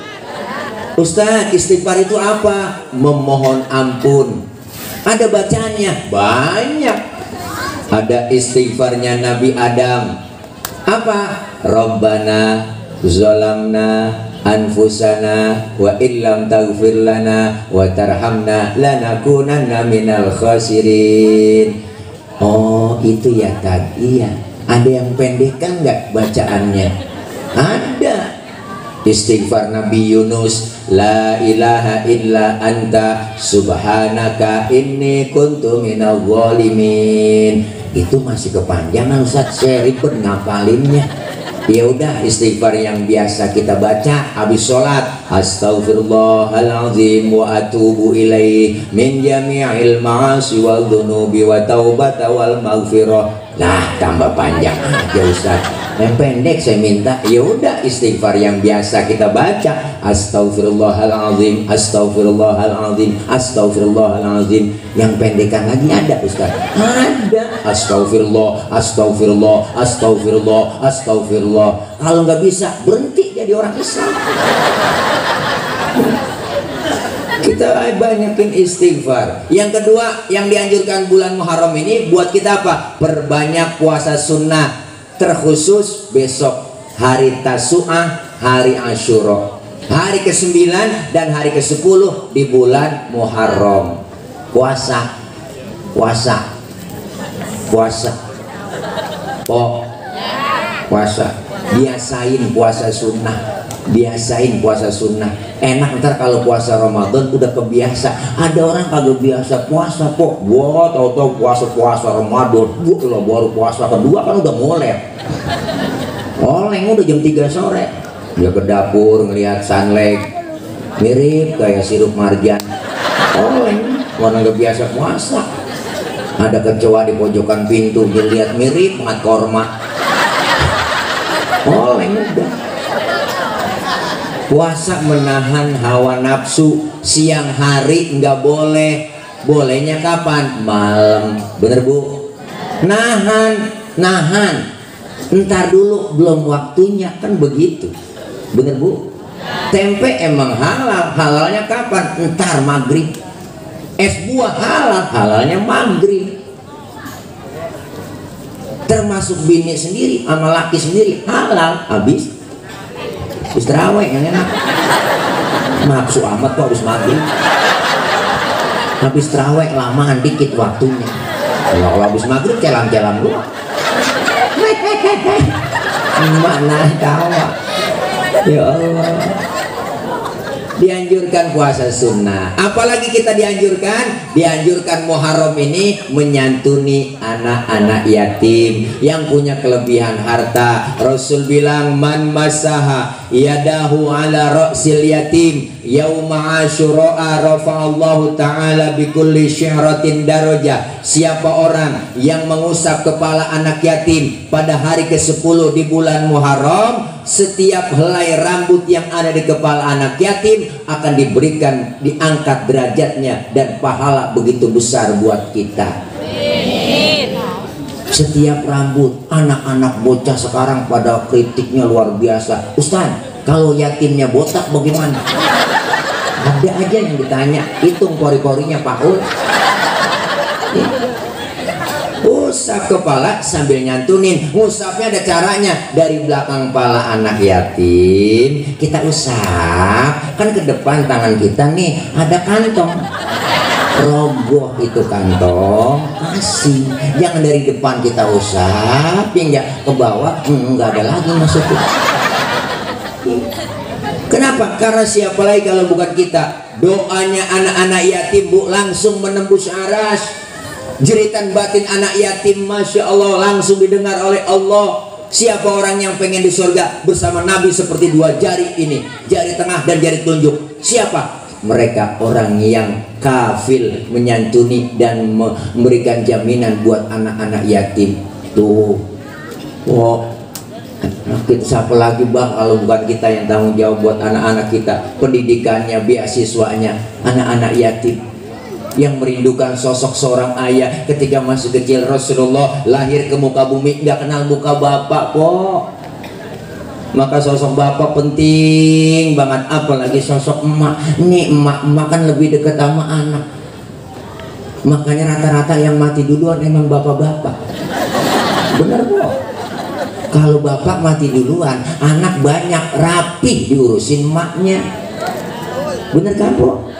Ustaz, istighfar itu apa? Memohon ampun. Ada bacanya banyak. Ada istighfarnya Nabi Adam. Apa? Rabbana zalamna anfusana wa illam taghfir lana wa tarhamna lanakunanna minal khasirin. Oh, itu ya tadi ya. Ada yang pendekkan nggak bacaannya? Ada. Istighfar Nabi Yunus, la ilaha illa anta subhanaka inni kuntu minal zalimin. Itu masih kepanjangan Ustaz, saya ribet ngapalinnya. Ya udah, istighfar yang biasa kita baca habis sholat, astaghfirullahaladzim wa atubu ilaih min jami'il ma'asi wal dhunubi wa taubata wal maghfirah. Nah, tambah panjang aja Ustaz. Yang pendek saya minta, ya udah istighfar yang biasa kita baca, astaghfirullahaladzim, astaghfirullahaladzim, astaghfirullahaladzim. Yang pendekan lagi ada Ustaz? Ada. Astagfirullah, astagfirullah, astagfirullah, astagfirullah. Kalau nggak bisa, berhenti jadi orang Islam. Kita banyakin istighfar. Yang kedua yang dianjurkan bulan Muharram ini buat kita apa? Perbanyak puasa sunnah, terkhusus besok hari Tasu'ah, hari Asyura, hari ke-9 dan hari ke-10 di bulan Muharram. Puasa, puasa, puasa, puasa. Biasain puasa sunnah, biasain puasa sunnah. Enak ntar kalau puasa Ramadan udah kebiasa. Ada orang kagak biasa puasa kok. Gua tau-tau puasa Ramadan, gua baru puasa kedua kan udah mulai. Oleng udah jam 3 sore. Dia ke dapur ngelihat sunlight, mirip kayak sirup marjan. Oleng, orang nggak biasa puasa. Ada kecoa di pojokan pintu, dia lihat mirip mat korma. Oleng udah. Puasa menahan hawa nafsu. Siang hari nggak boleh. Bolehnya kapan? Malam. Bener Bu? Nahan. Ntar dulu, belum waktunya, kan begitu. Bener Bu? Tempe emang halal. Halalnya kapan? Ntar maghrib. Es buah halal. Halalnya maghrib. Termasuk bini sendiri sama laki sendiri halal. Habis terawih yang enak. Nafsu amat kok habis maghrib. Habis terawih lamaan dikit waktunya. Kalau habis maghrib celang-celang lu. Mana tawa. Ya Allah. Dianjurkan puasa sunnah. Apalagi kita dianjurkan Muharram ini menyantuni anak-anak yatim yang punya kelebihan harta. Rasul bilang, man masaha yadahu ala ra'sil yatim yauma asyura rafa'allahu ta'ala bikulli syahratin darajah. Siapa orang yang mengusap kepala anak yatim pada hari ke-10 di bulan Muharram, setiap helai rambut yang ada di kepala anak yatim akan diberikan, diangkat derajatnya, dan pahala begitu besar buat kita. Setiap rambut. Anak-anak bocah sekarang pada kritiknya luar biasa. Ustaz, kalau yatimnya botak bagaimana? Ada aja yang ditanya, hitung kori-korinya Pak Ul. Usap kepala sambil nyantunin. Usapnya ada caranya. Dari belakang kepala anak yatim kita usap, kan ke depan tangan kita nih ada kantong, rogoh itu kantong, kasih. Jangan dari depan kita usap, hingga ke bawah nggak ada lagi masuknya. Kenapa? Karena siapa lagi kalau bukan kita? Doanya anak-anak yatim, Bu, langsung menembus aras. Jeritan batin anak yatim, Masya Allah, langsung didengar oleh Allah. Siapa orang yang pengen di surga bersama Nabi seperti dua jari ini, jari tengah dan jari telunjuk? Siapa? Mereka orang yang kafil, menyantuni dan memberikan jaminan buat anak-anak yatim. Tuh, oh, kita siapa lagi Bang kalau bukan kita yang tanggung jawab buat anak-anak kita, pendidikannya, beasiswanya, anak-anak yatim yang merindukan sosok seorang ayah ketika masih kecil. Rasulullah lahir ke muka bumi nggak kenal muka bapak kok, maka sosok bapak penting banget, apalagi sosok emak. Nih emak kan lebih dekat sama anak, makanya rata-rata yang mati duluan emang bapak-bapak. Bener kok. Kalau bapak mati duluan, anak banyak rapi diurusin emaknya. Bener kan kok?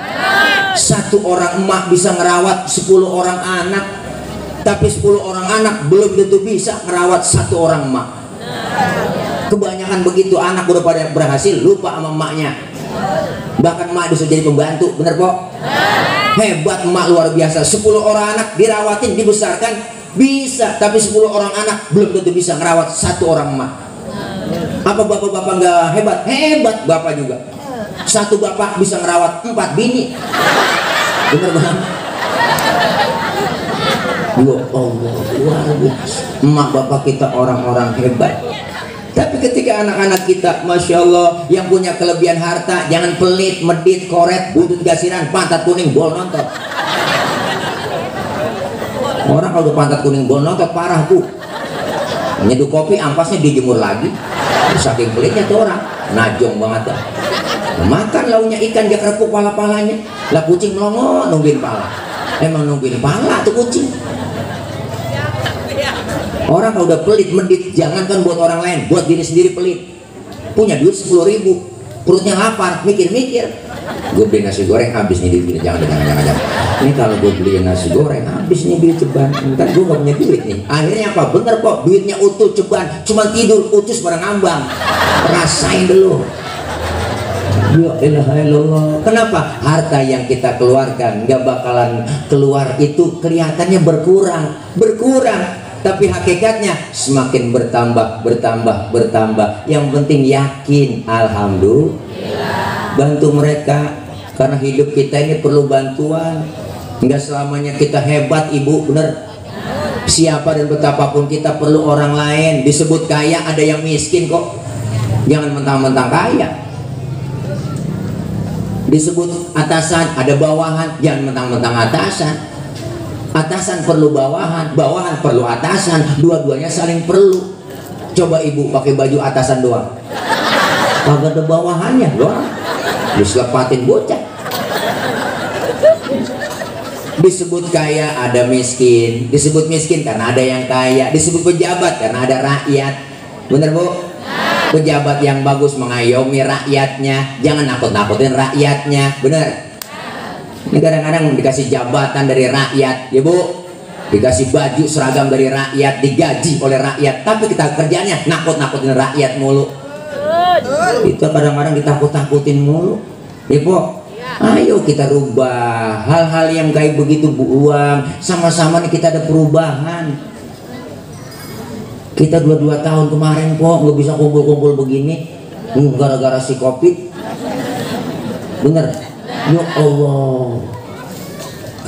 Satu orang emak bisa ngerawat 10 orang anak, tapi 10 orang anak belum tentu bisa ngerawat satu orang emak. Kebanyakan begitu, anak udah pada berhasil lupa sama emaknya, bahkan emak bisa jadi pembantu. Bener kok? Hebat emak, luar biasa. 10 orang anak dirawatin, dibesarkan bisa, tapi 10 orang anak belum tentu bisa ngerawat satu orang emak. Apa bapak-bapak nggak hebat? Hebat bapak juga. Satu bapak bisa ngerawat 4 bini. Bener banget. Ya Allah, luar biasa. Emak bapak kita orang-orang hebat. Tapi ketika anak-anak kita, Masya Allah, yang punya kelebihan harta, jangan pelit, medit, koret, buntut gasiran, pantat kuning, bol nontot. Orang kalau udah pantat kuning, bol nontot, parah Bu. Nyeduh kopi, ampasnya dijemur lagi. Saking pelitnya tuh orang, najong banget dah. Makan launya ikan, dia kerepuk pala-palanya. Lah kucing melongo nungguin pala. Emang nungguin pala tuh kucing. Orang kalau udah pelit, medit, jangankan buat orang lain, buat diri sendiri pelit. Punya duit 10.000, perutnya lapar, mikir-mikir. Gue beli nasi goreng habis nih duit, jangan. Ini kalau gue beli nasi goreng habis nih duit ceban, ntar gue gak punya duit nih. Akhirnya apa? Bener kok, duitnya utuh ceban, cuma tidur utus pada ngambang. Rasain dulu. Ya ilaha illallah. Kenapa? Harta yang kita keluarkan nggak bakalan keluar itu kelihatannya berkurang, tapi hakikatnya semakin bertambah. Yang penting yakin, alhamdulillah. Bantu mereka, karena hidup kita ini perlu bantuan. Nggak selamanya kita hebat, Ibu, bener. Siapa dan betapapun kita perlu orang lain. Disebut kaya, ada yang miskin kok. Jangan mentang-mentang kaya. Disebut atasan, ada bawahan, jangan mentang-mentang atasan. Atasan perlu bawahan, bawahan perlu atasan, dua-duanya saling perlu. Coba Ibu pakai baju atasan doang, kagak ada bawahannya doang, diselepatin bocah. Disebut kaya, ada miskin. Disebut miskin karena ada yang kaya. Disebut pejabat karena ada rakyat. Bener Bu? Pejabat yang bagus mengayomi rakyatnya, jangan nakut-nakutin rakyatnya. Bener? Ini kadang-kadang dikasih jabatan dari rakyat, ya Bu, dikasih baju seragam dari rakyat, digaji oleh rakyat, tapi kita kerjanya nakut-nakutin rakyat mulu. Itu kadang-kadang ditakut-takutin mulu. ya po. Ayo kita rubah hal-hal yang kayak begitu, buang sama-sama nih, kita ada perubahan. Kita 22 tahun kemarin kok nggak bisa kumpul-kumpul begini gara-gara si Covid, bener. Ya Allah,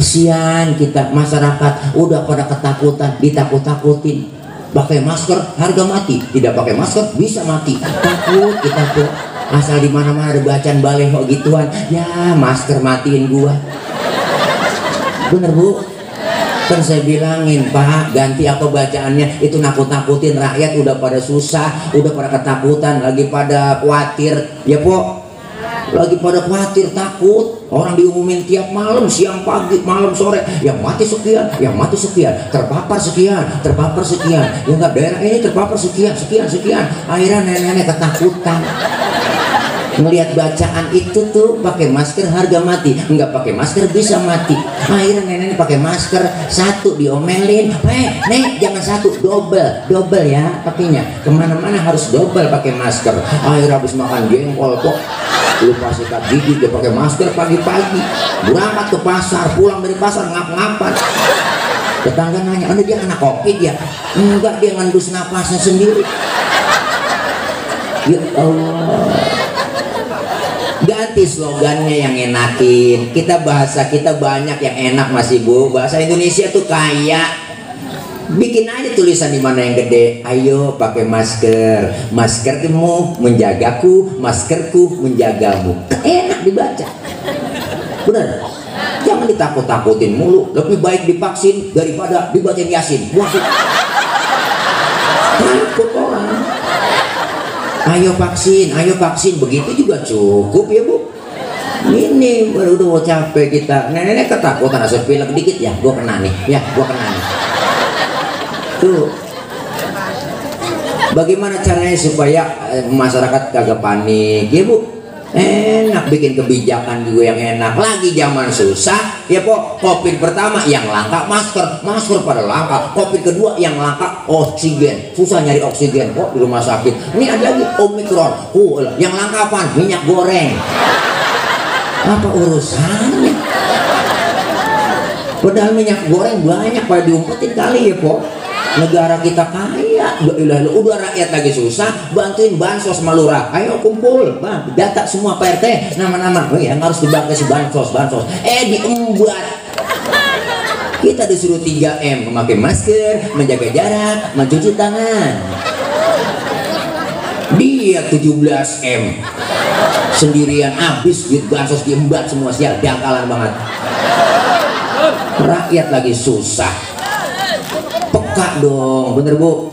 kesian kita, masyarakat udah pada ketakutan, ditakut-takutin. Pakai masker harga mati, tidak pakai masker bisa mati. Takut kita tuh, asal di mana-mana ada bacaan baleho gituan, ya masker matiin gua. Bener Bu, kan saya bilangin Pak, ganti apa bacaannya, itu nakut-nakutin rakyat, udah pada susah, udah pada ketakutan, lagi pada khawatir, ya Po, lagi pada khawatir, takut. Orang diumumin tiap malam, siang, pagi, malam, sore, yang mati sekian, yang mati sekian, terpapar sekian, terpapar sekian, ya enggak, daerah ini terpapar sekian, sekian, sekian. Akhirnya nenek-nenek ketakutan ngelihat bacaan itu tuh, pakai masker harga mati, nggak pakai masker bisa mati. Akhirnya nenek pakai masker, satu diomelin, nek jangan satu, double ya pakainya, kemana-mana harus double pakai masker. Akhirnya habis makan jengkol kok lupa sikat gigi, dia pakai masker pagi-pagi, berangkat ke pasar, pulang dari pasar ngap-ngapan. Tetangga nanya, "Anda dia kena Covid ya?" "Enggak, dia ngendus napasnya sendiri." Ya Allah, ganti slogannya yang enakin. Kita bahasa kita banyak yang enak masih Bu, bahasa Indonesia tuh kaya. Bikin aja tulisan di mana yang gede, ayo pakai masker, maskermu menjagaku, maskerku menjagamu. Enak dibaca, bener. Jangan ditakut-takutin mulu, lebih baik divaksin daripada dibacain Yasin. Waduh, takut orang. Ayo vaksin, begitu juga cukup ya Bu. Ini baru udah capek kita, nenek ketakutan, asal pilek dikit ya, gua kena nih, ya gua kena nih. Tuh, bagaimana caranya supaya masyarakat kagak panik ya Bu? Enak, bikin kebijakan juga yang enak. Lagi zaman susah ya Po, Covid pertama yang langka masker pada langka. Covid kedua yang langka oksigen, susah nyari oksigen kok di rumah sakit. Ini ada lagi Omikron, yang langka apa? Minyak goreng. Apa urusannya? Padahal minyak goreng banyak pada diumpetin kali ya Po. Negara kita kaya, udah rakyat lagi susah, bantuin bansos sama lurah. Ayo kumpul, bang, data semua Pak RT, nama-nama, yang harus dibagi bansos. Diembat. Kita disuruh 3M, memakai masker, menjaga jarak, mencuci tangan. Dia 17M, sendirian habis duit bansos diembat semua, sial, dangkalan banget. Rakyat lagi susah. Peka dong, bener Bu?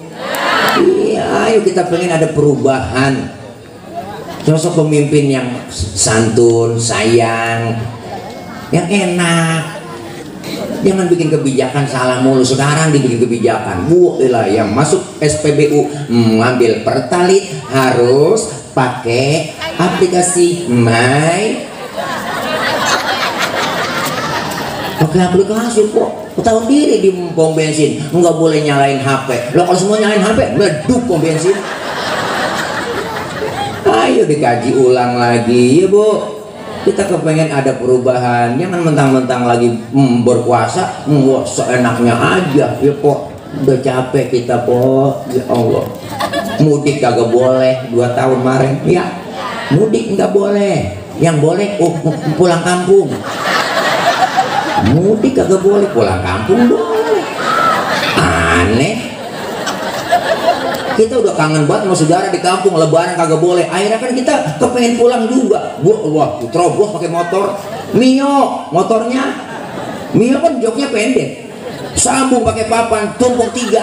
Iya, ayo kita pengen ada perubahan. Sosok pemimpin yang santun, sayang, yang enak. Jangan bikin kebijakan salah mulu. Sekarang dibikin kebijakan, Bu, yang masuk SPBU ngambil pertalit harus pakai aplikasi pakai aplikasi kok. Tahu diri di pom bensin nggak boleh nyalain HP. Lo kalau semua nyalain HP, meleduk pom bensin. Ayo dikaji ulang lagi ya Bu. Kita kepengen ada perubahan. Jangan mentang-mentang lagi berkuasa, seenaknya aja ya Po. Udah capek kita Po. Ya Allah. Mudik kagak boleh 2 tahun kemarin. Ya, mudik nggak boleh. Yang boleh pulang kampung. Mudik kagak boleh, pulang kampung boleh. Aneh. Kita udah kangen banget sama saudara di kampung, lebaran kagak boleh. Akhirnya kan kita kepengen pulang juga. Wah, terobos pakai motor Mio, motornya Mio kan joknya pendek, sambung pakai papan, tumpuk 3,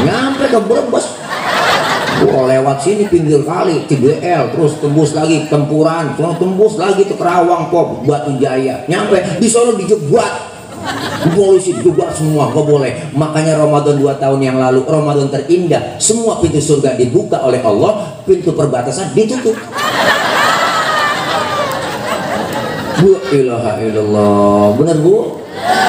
nyampe ke Brebes. Wah, lewat sini pinggir kali TBL, terus tembus lagi Tempuran, terus tembus lagi ke Kerawang, Pop, Batu Jaya, nyampe di Solo dijebat polisi, dijebat semua, gak boleh. Makanya Ramadan 2 tahun yang lalu, Ramadan terindah, semua pintu surga dibuka oleh Allah, pintu perbatasan ditutup. La ilaha illallah, bener Bu?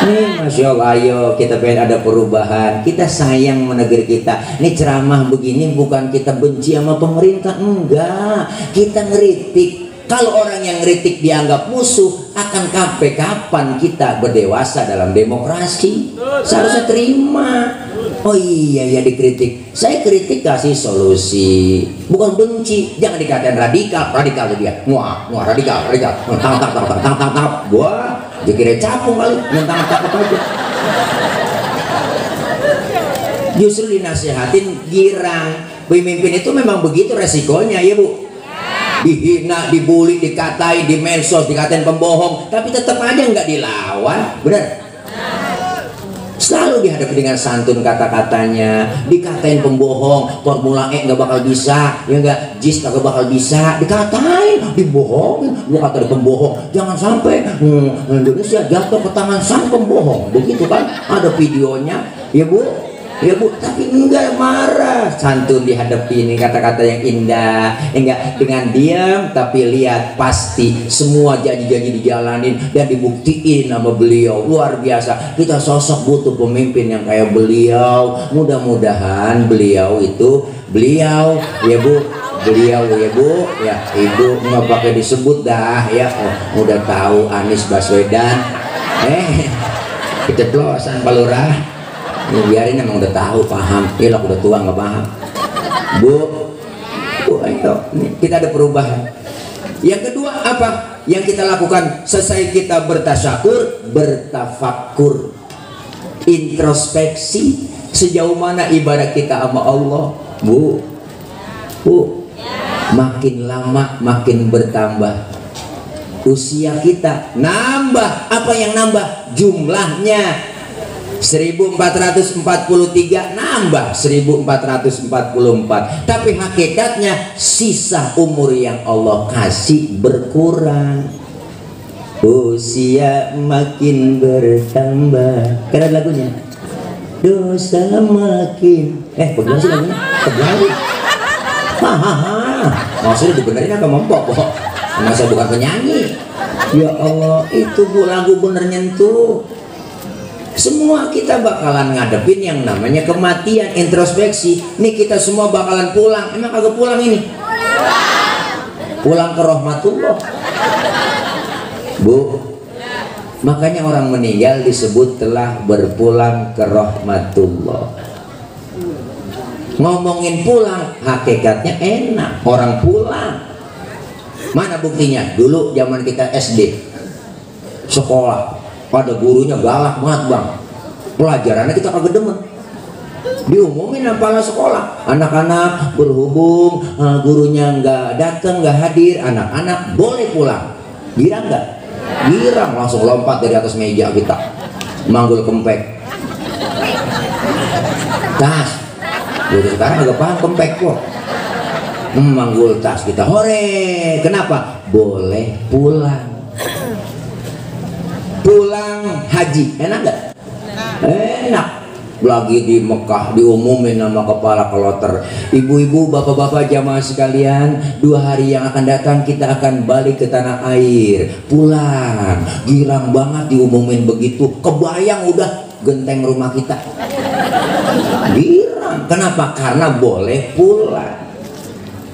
Nih, Masya Allah, ayo kita pengen ada perubahan. Kita sayang sama negeri kita. Ini ceramah begini bukan kita benci sama pemerintah, enggak. Kita ngeritik. Kalau orang yang kritik dianggap musuh, akan sampai kapan kita berdewasa dalam demokrasi? Seharusnya terima. Oh iya ya dikritik. Saya kritik kasih solusi, bukan benci. Jangan dikatain radikal, radikal dia. Wah, radikal. Tang. Wah, dikira capung kali, mentang aja. Justru dinasehatin girang. Pemimpin itu memang begitu resikonya ya Bu. Dihina, dibully, dikatain, di medsos, dikatain pembohong, tapi tetap aja nggak dilawan, benar? Selalu dihadapi dengan santun kata-katanya, dikatain pembohong, Formula E nggak bakal bisa, ya nggak, JIS nggak bakal bisa, dikatain, dibohongin, gua kata pembohong, jangan sampai Indonesia jatuh ke tangan sang pembohong, begitu kan? Ada videonya, ya Bu. Ya Bu, tapi enggak marah, santun dihadapi ini kata-kata yang indah, enggak dengan diam tapi lihat pasti semua janji-janji dijalanin dan dibuktiin sama beliau. Luar biasa. Kita sosok butuh pemimpin yang kayak beliau. Mudah-mudahan beliau ya Bu, beliau ya Bu, ya Ibu nggak pakai disebut dah ya. Oh, udah tahu Anies Baswedan, keceplosan Pak Lurah. Ya, biarin, emang udah tahu, paham. Ilah udah tua nggak paham. Bu, ayo, kita ada perubahan. Yang kedua apa? Yang kita lakukan selesai kita bertasyakur, bertafakur, introspeksi sejauh mana ibadah kita sama Allah. Bu, makin lama makin bertambah. Usia kita nambah. Apa yang nambah? Jumlahnya. 1443 nambah 1444, tapi hakikatnya sisa umur yang Allah kasih berkurang. Usia makin bertambah, karena lagunya dosa makin bagaimana sih lagunya? Terbalik. Maksudnya dibenerin apa mempok kok? Masa bukan penyanyi? Ya Allah, itu Bu lagu bener nyentuh. Semua kita bakalan ngadepin yang namanya kematian, introspeksi. Nih kita semua bakalan pulang. Emang kagak pulang ini? Pulang ke rahmatullah. Bu, makanya orang meninggal disebut telah berpulang ke rahmatullah. Ngomongin pulang, hakikatnya enak. Orang pulang. Mana buktinya? Dulu zaman kita SD, sekolah, pada gurunya galak banget Bang, pelajarannya kita kagak demen, diumumin kepala sekolah, anak-anak berhubung gurunya nggak datang, nggak hadir, anak-anak boleh pulang. Girang nggak? Girang, langsung lompat dari atas meja kita, manggul kempek, tas. Jadi sekarang agak paham kempek kok, manggul tas kita, hore. Kenapa? Boleh pulang. Pulang haji enak gak? Enak. Lagi di Mekah diumumin nama kepala kloter, ibu-ibu, bapak-bapak, jamaah sekalian, 2 hari yang akan datang kita akan balik ke tanah air, pulang. Girang banget diumumin begitu, kebayang udah genteng rumah kita. Girang. Kenapa? Karena boleh pulang.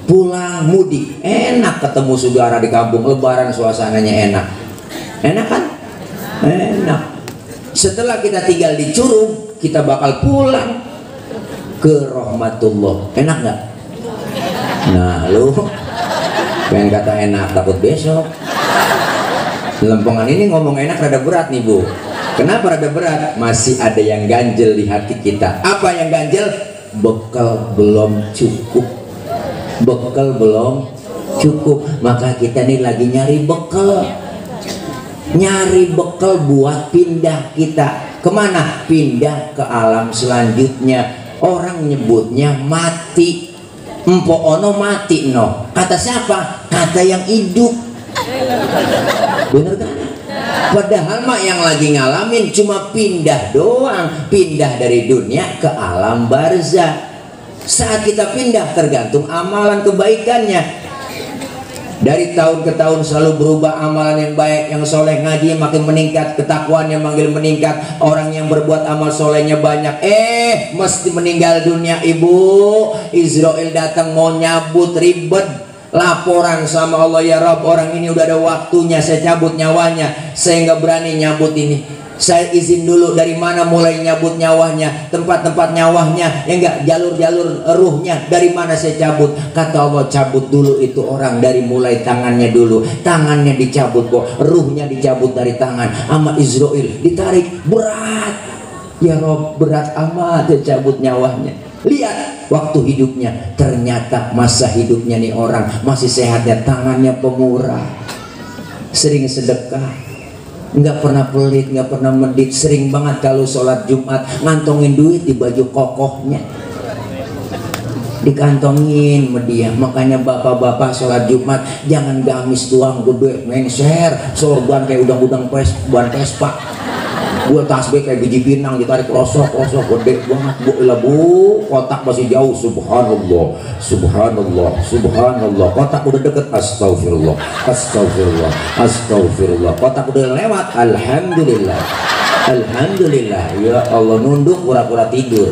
Pulang mudik enak, ketemu saudara di kampung, lebaran suasananya enak. Enak kan? Enak. Setelah kita tinggal di Curug, kita bakal pulang ke rahmatullah. Enak nggak? Nah lu pengen kata enak, takut besok. Lempongan ini ngomong enak rada berat nih Bu. Kenapa rada berat? Masih ada yang ganjel di hati kita. Apa yang ganjel? Bekal belum cukup. Bekal belum cukup. Maka kita nih lagi nyari bekal. Nyari bekal buat pindah kita kemana? Pindah ke alam selanjutnya. Orang nyebutnya mati. Mpo ono mati no. Kata siapa? Kata yang hidup. Bener kan? Padahal mak yang lagi ngalamin cuma pindah doang. Pindah dari dunia ke alam barzah. Saat kita pindah tergantung amalan kebaikannya. Dari tahun ke tahun selalu berubah amalan yang baik, yang soleh, ngaji makin meningkat, ketakwaan yang manggil meningkat, orang yang berbuat amal solehnya banyak. Mesti meninggal dunia Ibu. Israel datang mau nyabut, ribet. laporan sama Allah, ya Rob, orang ini udah ada waktunya saya cabut nyawanya, saya nggak berani nyabut ini, saya izin dulu. Dari mana mulai nyabut nyawanya, tempat-tempat nyawanya, ya enggak, jalur-jalur ruhnya dari mana saya cabut. Kata Allah, cabut dulu itu orang dari mulai tangannya dulu, tangannya dicabut kok, ruhnya dicabut dari tangan sama Israel, ditarik, berat ya Rob, berat amat ya cabut nyawanya. Lihat waktu hidupnya, ternyata masa hidupnya nih orang masih sehatnya, tangannya pemurah, sering sedekah, nggak pernah pelit, nggak pernah medit, sering banget kalau sholat Jumat ngantongin duit di baju kokohnya, dikantongin media. Makanya bapak-bapak sholat Jumat jangan gamis tuang gede mengser sorban kayak udang-udang ban Vespa, gua tasbih kayak biji pinang ditarik rosok gede banget bu. Ilah bu, kotak masih jauh, subhanallah subhanallah subhanallah, kotak udah deket, astagfirullah astagfirullah astagfirullah, kotak udah lewat, alhamdulillah alhamdulillah, ya Allah, nunduk pura-pura tidur.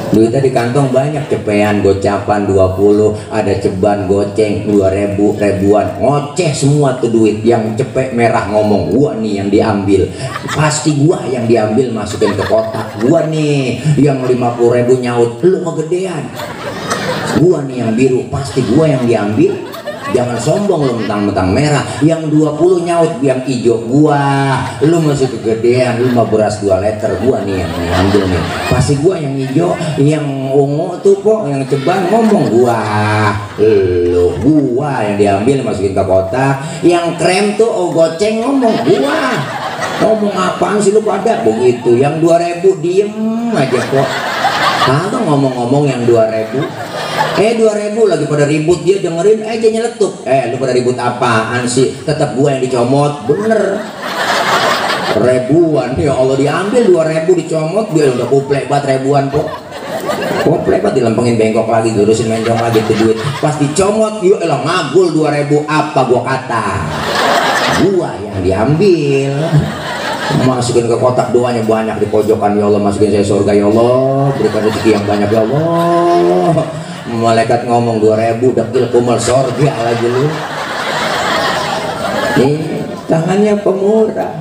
Duitnya di kantong banyak, cepean gocapan 20, ada ceban goceng 2000 ribuan, ngoceh semua tuh duit. Yang cepek merah ngomong, gua nih yang diambil, pasti gua yang diambil, masukin ke kotak. Gua nih yang 50.000 nyaut, lu kegedean. Gua nih yang biru, pasti gua yang diambil. Jangan sombong lu mentang-mentang merah. Yang 20 nyaut, yang hijau gua. Lu masih kegedean, lu mah beras 2 liter, gua nih yang ngambil nih, pasti gua yang hijau. Yang ungu tuh kok, yang ceban ngomong gua. Lu, gua yang diambil, masukin ke kotak. Yang krem tuh goceng ngomong gua. Ngomong apaan sih lu pada begitu? Yang 2000 diem aja kok. Kagak ngomong-ngomong yang 2000. 2000 lagi pada ribut, dia dengerin aja nyeletuk. Lu pada ribut apaan sih? Tetap gua yang dicomot, bener. Ribuan, ya Allah, diambil 2000 dicomot, dia udah kuplek banget ribuan kok. Kuplek banget, dilempengin bengkok lagi, terusin menjong lagi tuh duit. Pas dicomot, yuk elah ngagul 2000, apa gua kata? Gua yang diambil. Masukin ke kotak, doanya banyak di pojokan, ya Allah, masukin saya surga, ya Allah, berikan rezeki yang banyak, ya Allah. Malaikat ngomong 2000, dekil kumel surga lagi lu. Tangannya pemurah,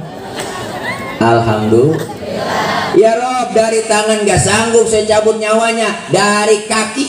alhamdulillah. Ya Rob, dari tangan gak sanggup saya cabut nyawanya, dari kaki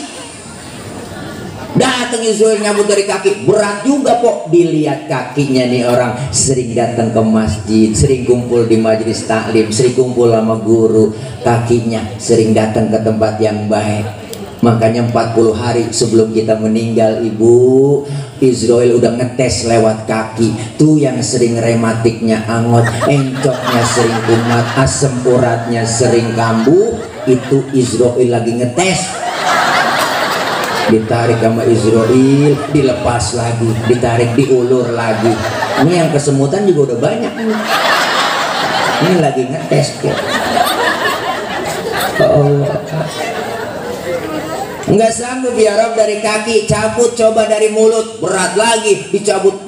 datang Israel nyabut dari kaki, berat juga kok. Dilihat kakinya nih orang, sering datang ke masjid, sering kumpul di majelis taklim, sering kumpul sama guru, kakinya sering datang ke tempat yang baik. Makanya 40 hari sebelum kita meninggal, Ibu, Israel udah ngetes lewat kaki. Tuh yang sering rematiknya angot, encoknya sering kumat, asam uratnya sering kambuh, itu Israel lagi ngetes. Ditarik sama Israel, dilepas lagi, ditarik, diulur lagi. Ini yang kesemutan juga udah banyak nih. Ini lagi ngetes kok. Allah, nggak sanggup ya Rob dari kaki, cabut, coba dari mulut, berat lagi, dicabut.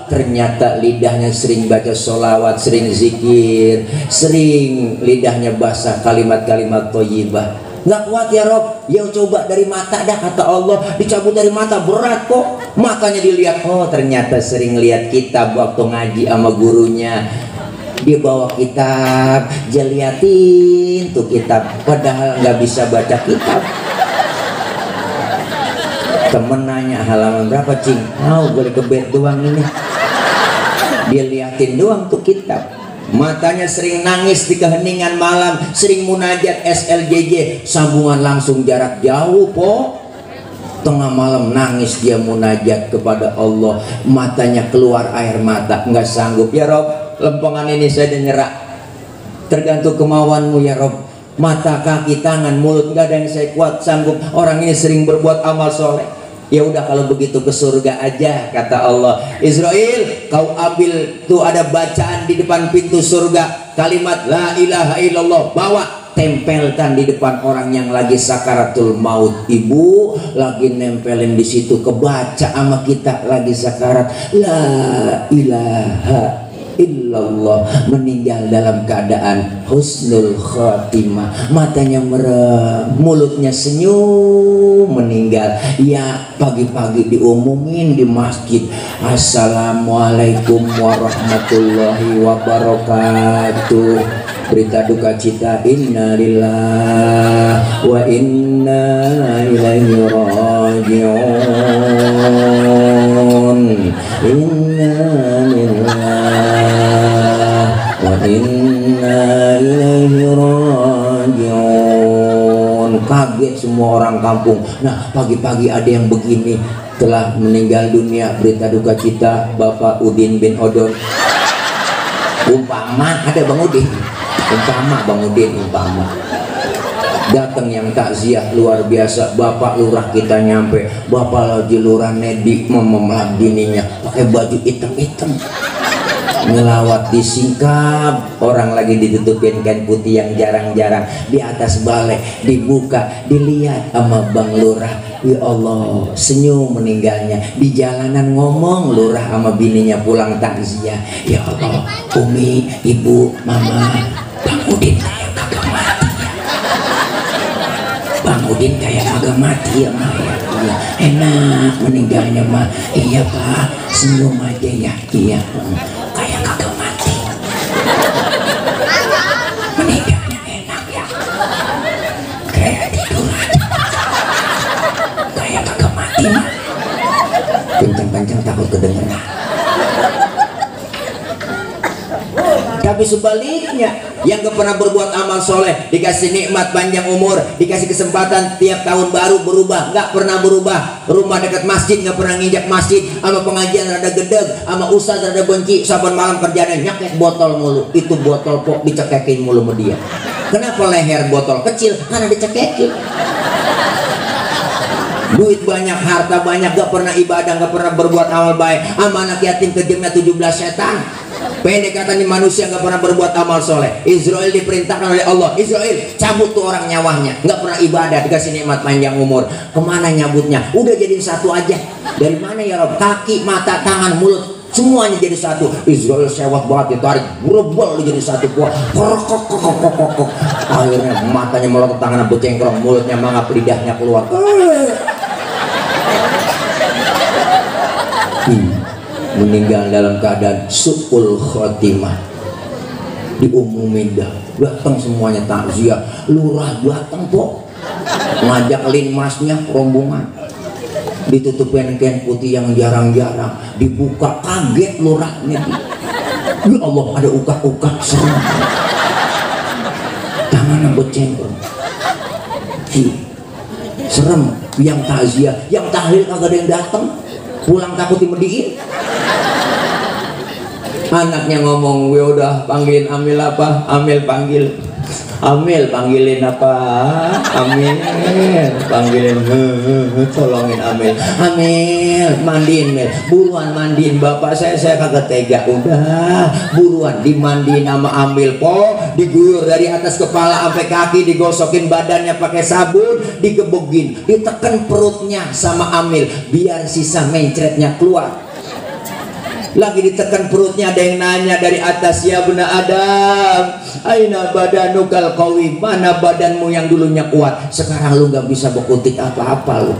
Ternyata lidahnya sering baca sholawat, sering zikir, sering lidahnya basah kalimat-kalimat thayyibah. Nggak kuat ya Rob, ya coba dari mata dah, kata Allah, dicabut dari mata, berat kok. Matanya dilihat, oh ternyata sering lihat kitab waktu ngaji sama gurunya. Dia bawa kitab, dia liatin tuh kitab, padahal nggak bisa baca kitab. Temen nanya, halaman berapa cing? Boleh ke bed doang ini. Dia liatin doang tuh kitab. Matanya sering nangis di keheningan malam, sering munajat SLJJ, sambungan langsung jarak jauh po. Tengah malam nangis dia munajat kepada Allah, matanya keluar air mata, nggak sanggup. Ya Rob, lempengan ini saya udah nyerah, tergantung kemauanmu ya Rob. Mata, kaki, tangan, mulut, nggak ada yang saya kuat sanggup. Orang ini sering berbuat amal soleh. Ya udah kalau begitu ke surga aja, kata Allah. Israel, kau ambil tuh ada bacaan di depan pintu surga, kalimat la ilaha illallah, bawa tempelkan di depan orang yang lagi sakaratul maut. Ibu lagi nempelin di situ, kebaca sama kita lagi sakarat, la ilaha illallah, meninggal dalam keadaan husnul khatimah, matanya merem, mulutnya senyum, meninggal. Ya pagi-pagi diumumin di masjid, assalamualaikum warahmatullahi wabarakatuh, berita duka cita, inna lillahi wa inna ilaihi raji'un, inna wa inna ilaihi raji'un. Kaget semua orang kampung. Nah pagi-pagi ada yang begini, telah meninggal dunia, berita duka cita Bapak Udin bin Odon. Umpama ada Bang Udin, umpama Bang Udin, umpama datang yang takziah luar biasa, Bapak Lurah kita nyampe, Bapak Haji Lurah Nedi mememelak bininya pakai baju hitam-hitam, ngelawat disingkap, orang lagi ditutupin kain putih yang jarang-jarang, di atas balai dibuka, dilihat sama Bang Lurah. Ya Allah, senyum meninggalnya. Di jalanan ngomong Lurah sama bininya pulang takziah, ya Allah, Umi, Ibu, Mama, Bang Udin kayak kagak mati ya, Bang Udin kayak kagak mati ya Mak ya. Iya, enak meninggalnya Mak. Iya Pak, senyum aja ya. Iya, kayak kagak mati, meninggalnya enak ya, kayak tidur aja, kayak kagak mati Mak. Kencang-kencang takut kedengeran. Tapi sebaliknya, yang gak pernah berbuat amal soleh, dikasih nikmat panjang umur, dikasih kesempatan tiap tahun baru berubah, gak pernah berubah. Rumah dekat masjid gak pernah nginjak masjid, sama pengajian rada gedeg, sama ustaz rada benci, saban malam kerjanya nyakek botol mulu. Itu botol kok dicekekin mulu sama dia. Kenapa leher botol kecil? Karena dicekekin. Duit banyak, harta banyak, gak pernah ibadah, gak pernah berbuat amal baik, sama anak yatim kejamnya 17 setan. Pendek kata nih, manusia gak pernah berbuat amal soleh. Israel diperintahkan oleh Allah, Israel cabut tuh orang nyawanya, gak pernah ibadah, dikasih nikmat panjang umur. Kemana nyabutnya? Udah jadiin satu aja. Dari mana ya Rob? Kaki, mata, tangan, mulut, semuanya jadi satu. Israel sewat banget, ditarik, berebel jadi satu. Kok akhirnya matanya melotot, tangannya becengkrong, mulutnya mangap, lidahnya keluar. Meninggal dalam keadaan su'ul khotimah. Diumumin dah, datang semuanya takziah. Lurah datang kok, ngajak linmasnya rombongan, ditutupin kain putih yang jarang-jarang, dibuka, kaget lurahnya. Ya Allah, ada ukak-ukak serem, tangannya becengkrong, serem. Yang takziah, yang tahlil kagak ada yang datang, pulang takut dimediin. Anaknya ngomong, gue udah panggilin Amil apa? Amil panggil. Amil panggilin apa? Amil panggilin, tolongin Amil. Amil mandiin Mil, buruan mandiin bapak saya kagak tega. Udah buruan dimandiin sama Amil po, diguyur dari atas kepala sampai kaki, digosokin badannya pakai sabun, digebugin, ditekan perutnya sama Amil biar sisa mencretnya keluar. Lagi ditekan perutnya, ada yang nanya dari atas, ya bena Adam, aina badanukal qawi, mana badanmu yang dulunya kuat, sekarang lu nggak bisa berkutik apa-apa lu.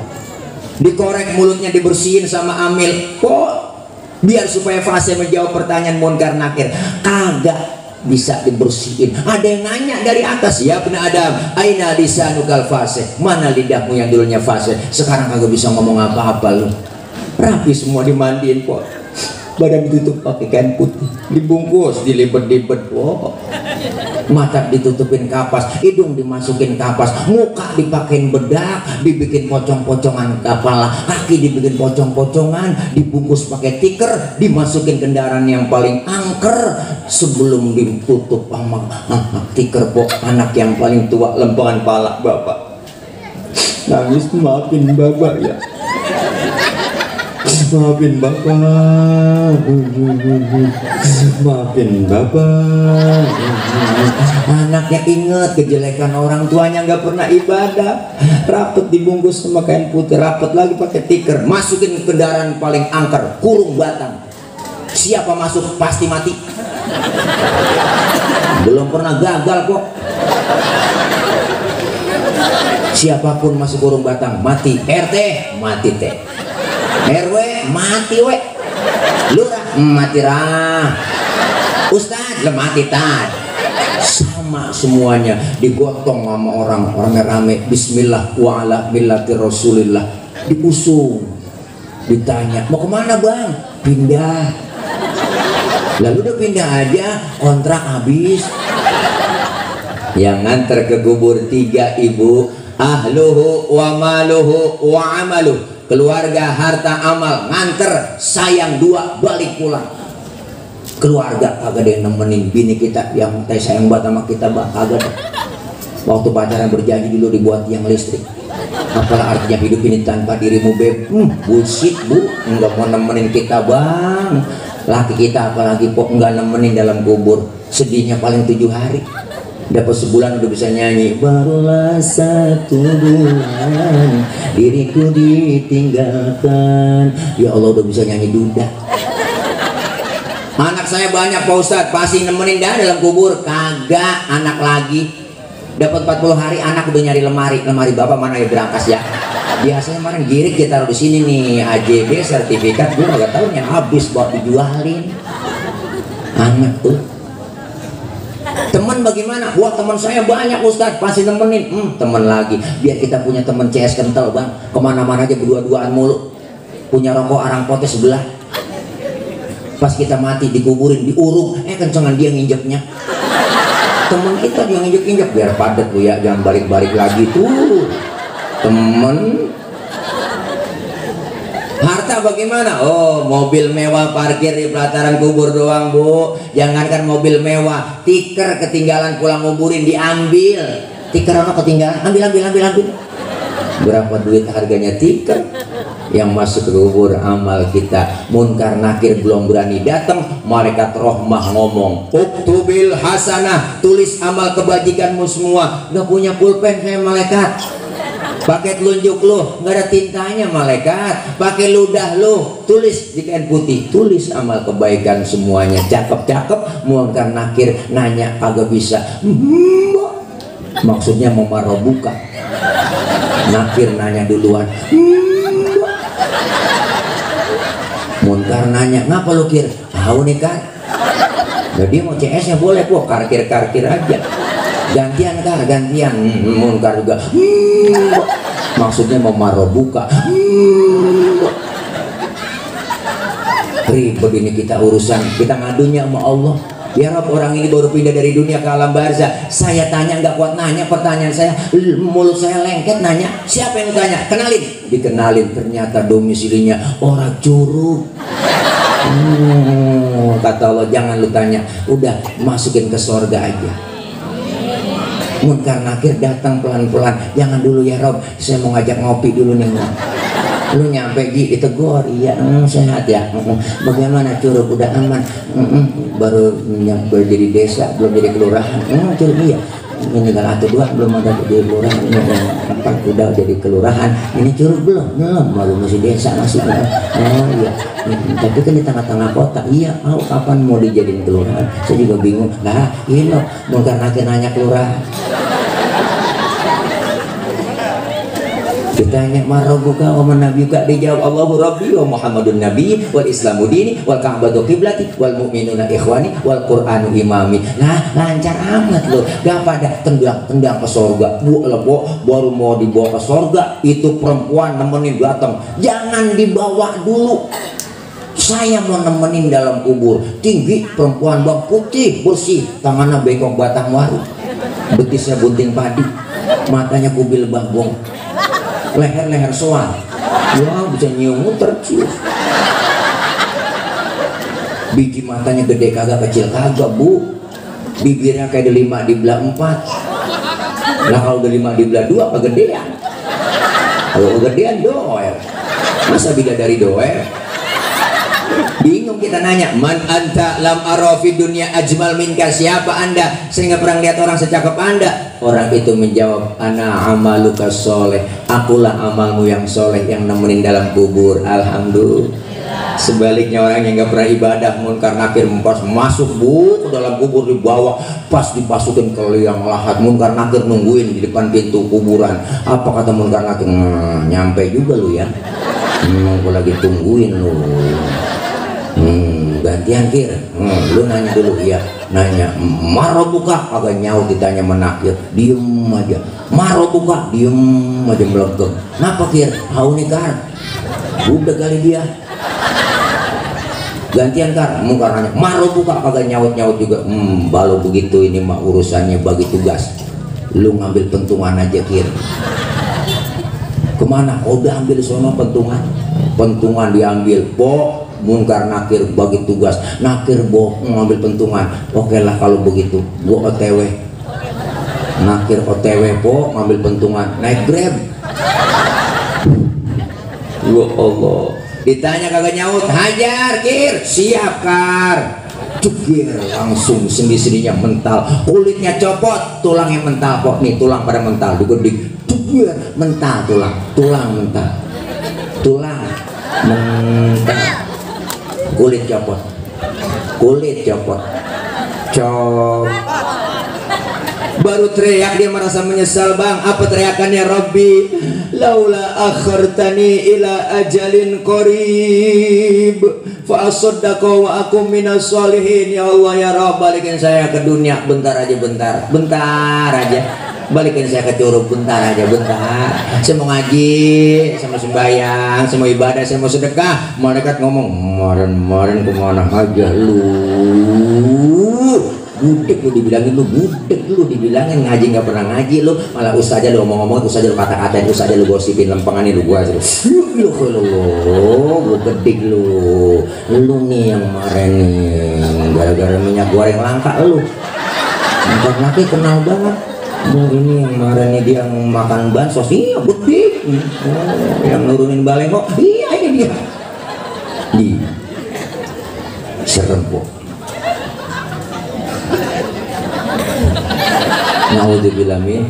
Dikorek mulutnya, dibersihin sama Amil kok, biar supaya fase menjawab pertanyaan munkar nakir, kagak bisa dibersihin. Ada yang nanya dari atas, ya bena Adam, aina lisanukal fase, mana lidahmu yang dulunya fase, sekarang kagak bisa ngomong apa-apa lu. Rapi semua, dimandiin kok, badan ditutup pakai kain putih, dibungkus, dilibet-libet, wow. Mata ditutupin kapas, hidung dimasukin kapas, muka dipakein bedak, dibikin pocong-pocongan kepala, kaki dibikin pocong-pocongan, dibungkus pakai tikar, dimasukin kendaraan yang paling angker. Sebelum ditutup sama tikar, pok anak yang paling tua lempengan pala bapak nangis, maafin bapak ya, maafin bapak, maafin bapak. Anaknya inget kejelekan orang tuanya, nggak pernah ibadah, rapet dibungkus sama kain putih, rapet lagi pakai tikar, masukin ke kendaraan paling angker, kurung batang. Siapa masuk pasti mati. Belum pernah gagal kok. Siapapun masuk urung batang mati. RT mati teh, RW mati we, lurah mati rah, ustad le mati tad. Sama semuanya digotong sama orang rame-rame. Bismillah wa ala millati rasulillah. Diusung, ditanya mau kemana bang? Pindah. Lalu udah pindah aja, kontrak habis. Yang nganter ke kubur 3 ibu, ahluhu wa maluhu wa amaluh, keluarga, harta, amal, nganter, sayang 2 balik pulang. Keluarga kagak ada yang nemenin. Bini kita yang teh sayang banget sama kita kagak. Waktu pacaran berjanji dulu dibuat tiang listrik. Apalah artinya hidup ini tanpa dirimu beb? Bullshit bu, nggak mau nemenin kita bang. Laki kita apalagi kok nggak nemenin dalam kubur. Sedihnya paling 7 hari. Dapat sebulan udah bisa nyanyi. Barulah 1 bulan diriku ditinggalkan. Ya Allah udah bisa nyanyi duda. Anak saya banyak Pak Ustadz, pasti nemenin dah dalam kubur. Kagak, anak lagi. Dapat 40 hari anak udah nyari lemari bapak mana ya berangkas ya. Biasanya kemarin girik kita taruh di sini nih, AJB sertifikat, gue nggak tahu nya habis buat dijualin. Anak tuh. Teman bagaimana? Wah teman saya banyak Ustadz, pasti nemenin. Teman lagi, biar kita punya teman CS kental bang. Kemana-mana aja berdua-duaan mulu. Punya rokok arang potes sebelah. Pas kita mati dikuburin, diurung, kencengan dia nginjeknya. Temen kita dia nginjek-injek biar padat lu ya, jangan balik-balik lagi tuh. Temen. Harta bagaimana? Oh, mobil mewah parkir di pelataran kubur doang bu. Jangankan mobil mewah, tiker ketinggalan pulang nguburin diambil. Tiker apa ketinggalan? Ambil. Berapa duit harganya tiker? Yang masuk ke kubur amal kita. Munkar nakir belum berani datang, malaikat rahmah ngomong, uktubil hasanah, tulis amal kebajikanmu semua. Gak punya pulpen saya malaikat. Pakai telunjuk lu, nggak ada tintanya malaikat. Pakai ludah lu, tulis di kain putih, tulis amal kebaikan semuanya. Cakep. Munkar nakir nanya kagak bisa. Maksudnya mau marobuka. Nakir nanya duluan. Munkar nanya, ngapa lu kir? Tahu nih kan? Nah, dia mau CS nya boleh kok, karkir aja. Gantian kar, gantian. Munkar juga. Maksudnya mau marobuka. Ribet ini kita urusan, kita ngadunya sama Allah. Ya Rabb, orang ini baru pindah dari dunia ke alam barzah. Saya tanya nggak kuat nanya pertanyaan saya, mulut saya lengket nanya. Siapa yang tanya? Kenalin. Dikenalin, ternyata domisilinya orang Curug. Kata Allah jangan lu tanya, udah masukin ke sorga aja. Munkar nakir datang pelan-pelan, jangan dulu ya Rob, saya mau ngajak ngopi dulu nih. Lu nyampe Ji ditegur, iya sehat ya, bagaimana Curug udah aman, baru nyampe jadi desa belum jadi kelurahan, Curug iya ini tinggal 1 2 belum ada jadi kelurahan, ini 4 udah jadi kelurahan, ini Curug belum baru masih desa masih. Oh iya, tapi kan di tengah-tengah kota. Iya, kapan mau dijadiin kelurahan? Saya juga bingung. Nah ini loh, Munkar nakir nanya kelurahan. Ditanya marobuka wa manabiyuka, dijawab Allahu Rabbi wa Muhammadun Nabi wal Islamu dini wal Ka'batu qiblati wal mu'minuna ikhwani wal Qur'anu imami. Nah lancar amat loh, gak pada tendang ke sorga. Baru mau dibawa ke sorga, itu perempuan nemenin datang, jangan dibawa dulu. Saya mau nemenin dalam kubur. Tinggi perempuan bang, putih bersih, tangannya bengkok batang waru, betisnya bunting padi, matanya kubil bagong, leher soal. Wah bisa nyium tercium. Biji matanya gede kagak, kecil kagak bu. Bibirnya kayak delima dibelah 4. Lah kalau delima dibelah 2 kegedean. Kalau kegedean doer. Masa bidadari doer? Bingung kita nanya, man anta lam arafi dunia ajmal minka, siapa anda sehingga pernah lihat orang secakep anda? Orang itu menjawab, ana amaluka soleh, akulah amalmu yang soleh yang nemenin dalam kubur. Alhamdulillah. Sebaliknya orang yang nggak pernah ibadah, munkar nakir pas masuk ke dalam kubur dibawa, pas dipasukin ke liang lahat, munkar nakir nungguin di depan pintu kuburan. Apa kata munkar nakir? Nyampe juga lu ya. Aku lagi tungguin lu. Gantian kir. Lu nanya dulu ya. Nanya, marobuka agak nyaut, ditanya menakir, diem aja. Marobuka diem aja melegeng. Kenapa kir? Hau nih kar. Udah kali dia. Gantian kar, muka nanya, maru buka kagak nyaut juga. Kalau begitu ini mah urusannya bagi tugas. Lu ngambil pentungan aja kir. Kemana? Udah ambil sono pentungan. Pentungan diambil, po munkar nakir bagi tugas. Nakir ngambil pentungan. Oke lah kalau begitu, gua OTW. Nakir OTW po ngambil pentungan, naik Grab. Ya Allah. Ditanya kagak nyaut, hajar kir, siap kar. Cukir langsung sendi-sendinya mental, kulitnya copot, tulangnya mental kok nih, tulang pada mental, digedik, cukir mental, tulang mental, tulang mental, kulit copot, copot. Baru teriak dia merasa menyesal bang. Apa teriakannya? Rabbi laula akhartani ila ajalin qarib fa asaddaqa wa akum minas sholihin. Ya Allah ya Rabb, balikin saya ke dunia bentar aja, bentar aja, balikin saya ke Curug bentar aja, bentar. Saya mau ngaji, saya mau sembahyang, saya mau ibadah, saya mau sedekah. Malaikat ngomong, kemarin kemana aja lu? Budek lu dibilangin, dibilangin ngaji nggak pernah ngaji lu, malah ustaz aja lu ngomong-ngomong, ustaz aja lu kata-katain, ustaz aja lu gosipin lempengan ini lu gua aja lu gedik lu nih yang kemarin nih gara-gara minyak goreng langka lu. Munkar nakir kenal banget. Ini yang kemarin nih dia yang makan bansos, iya gedik. Yang nurunin balengok, iya ini dia. Serem kok. Naudzubillah min.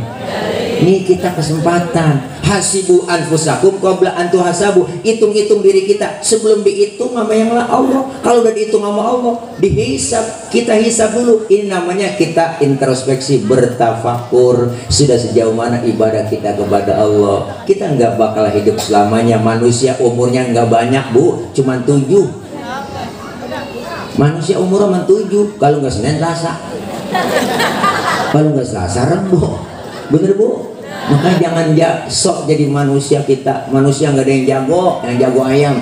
Ini kita kesempatan. Hasibu anfusakum qabla an tuhasabu. Hitung-hitung diri kita sebelum dihitung sama yang Allah. Kalau udah dihitung sama Allah, dihisab, kita hisab dulu. Ini namanya kita introspeksi, bertafakur. Sudah sejauh mana ibadah kita kepada Allah. Kita nggak bakal hidup selamanya. Manusia umurnya nggak banyak bu, cuman 7. Manusia umurnya 7. Kalau nggak Senin Selasa. Kalau nggak Selasa Rebo, bener bu. Makanya jangan sok jadi manusia kita. Manusia nggak ada yang jago ayam.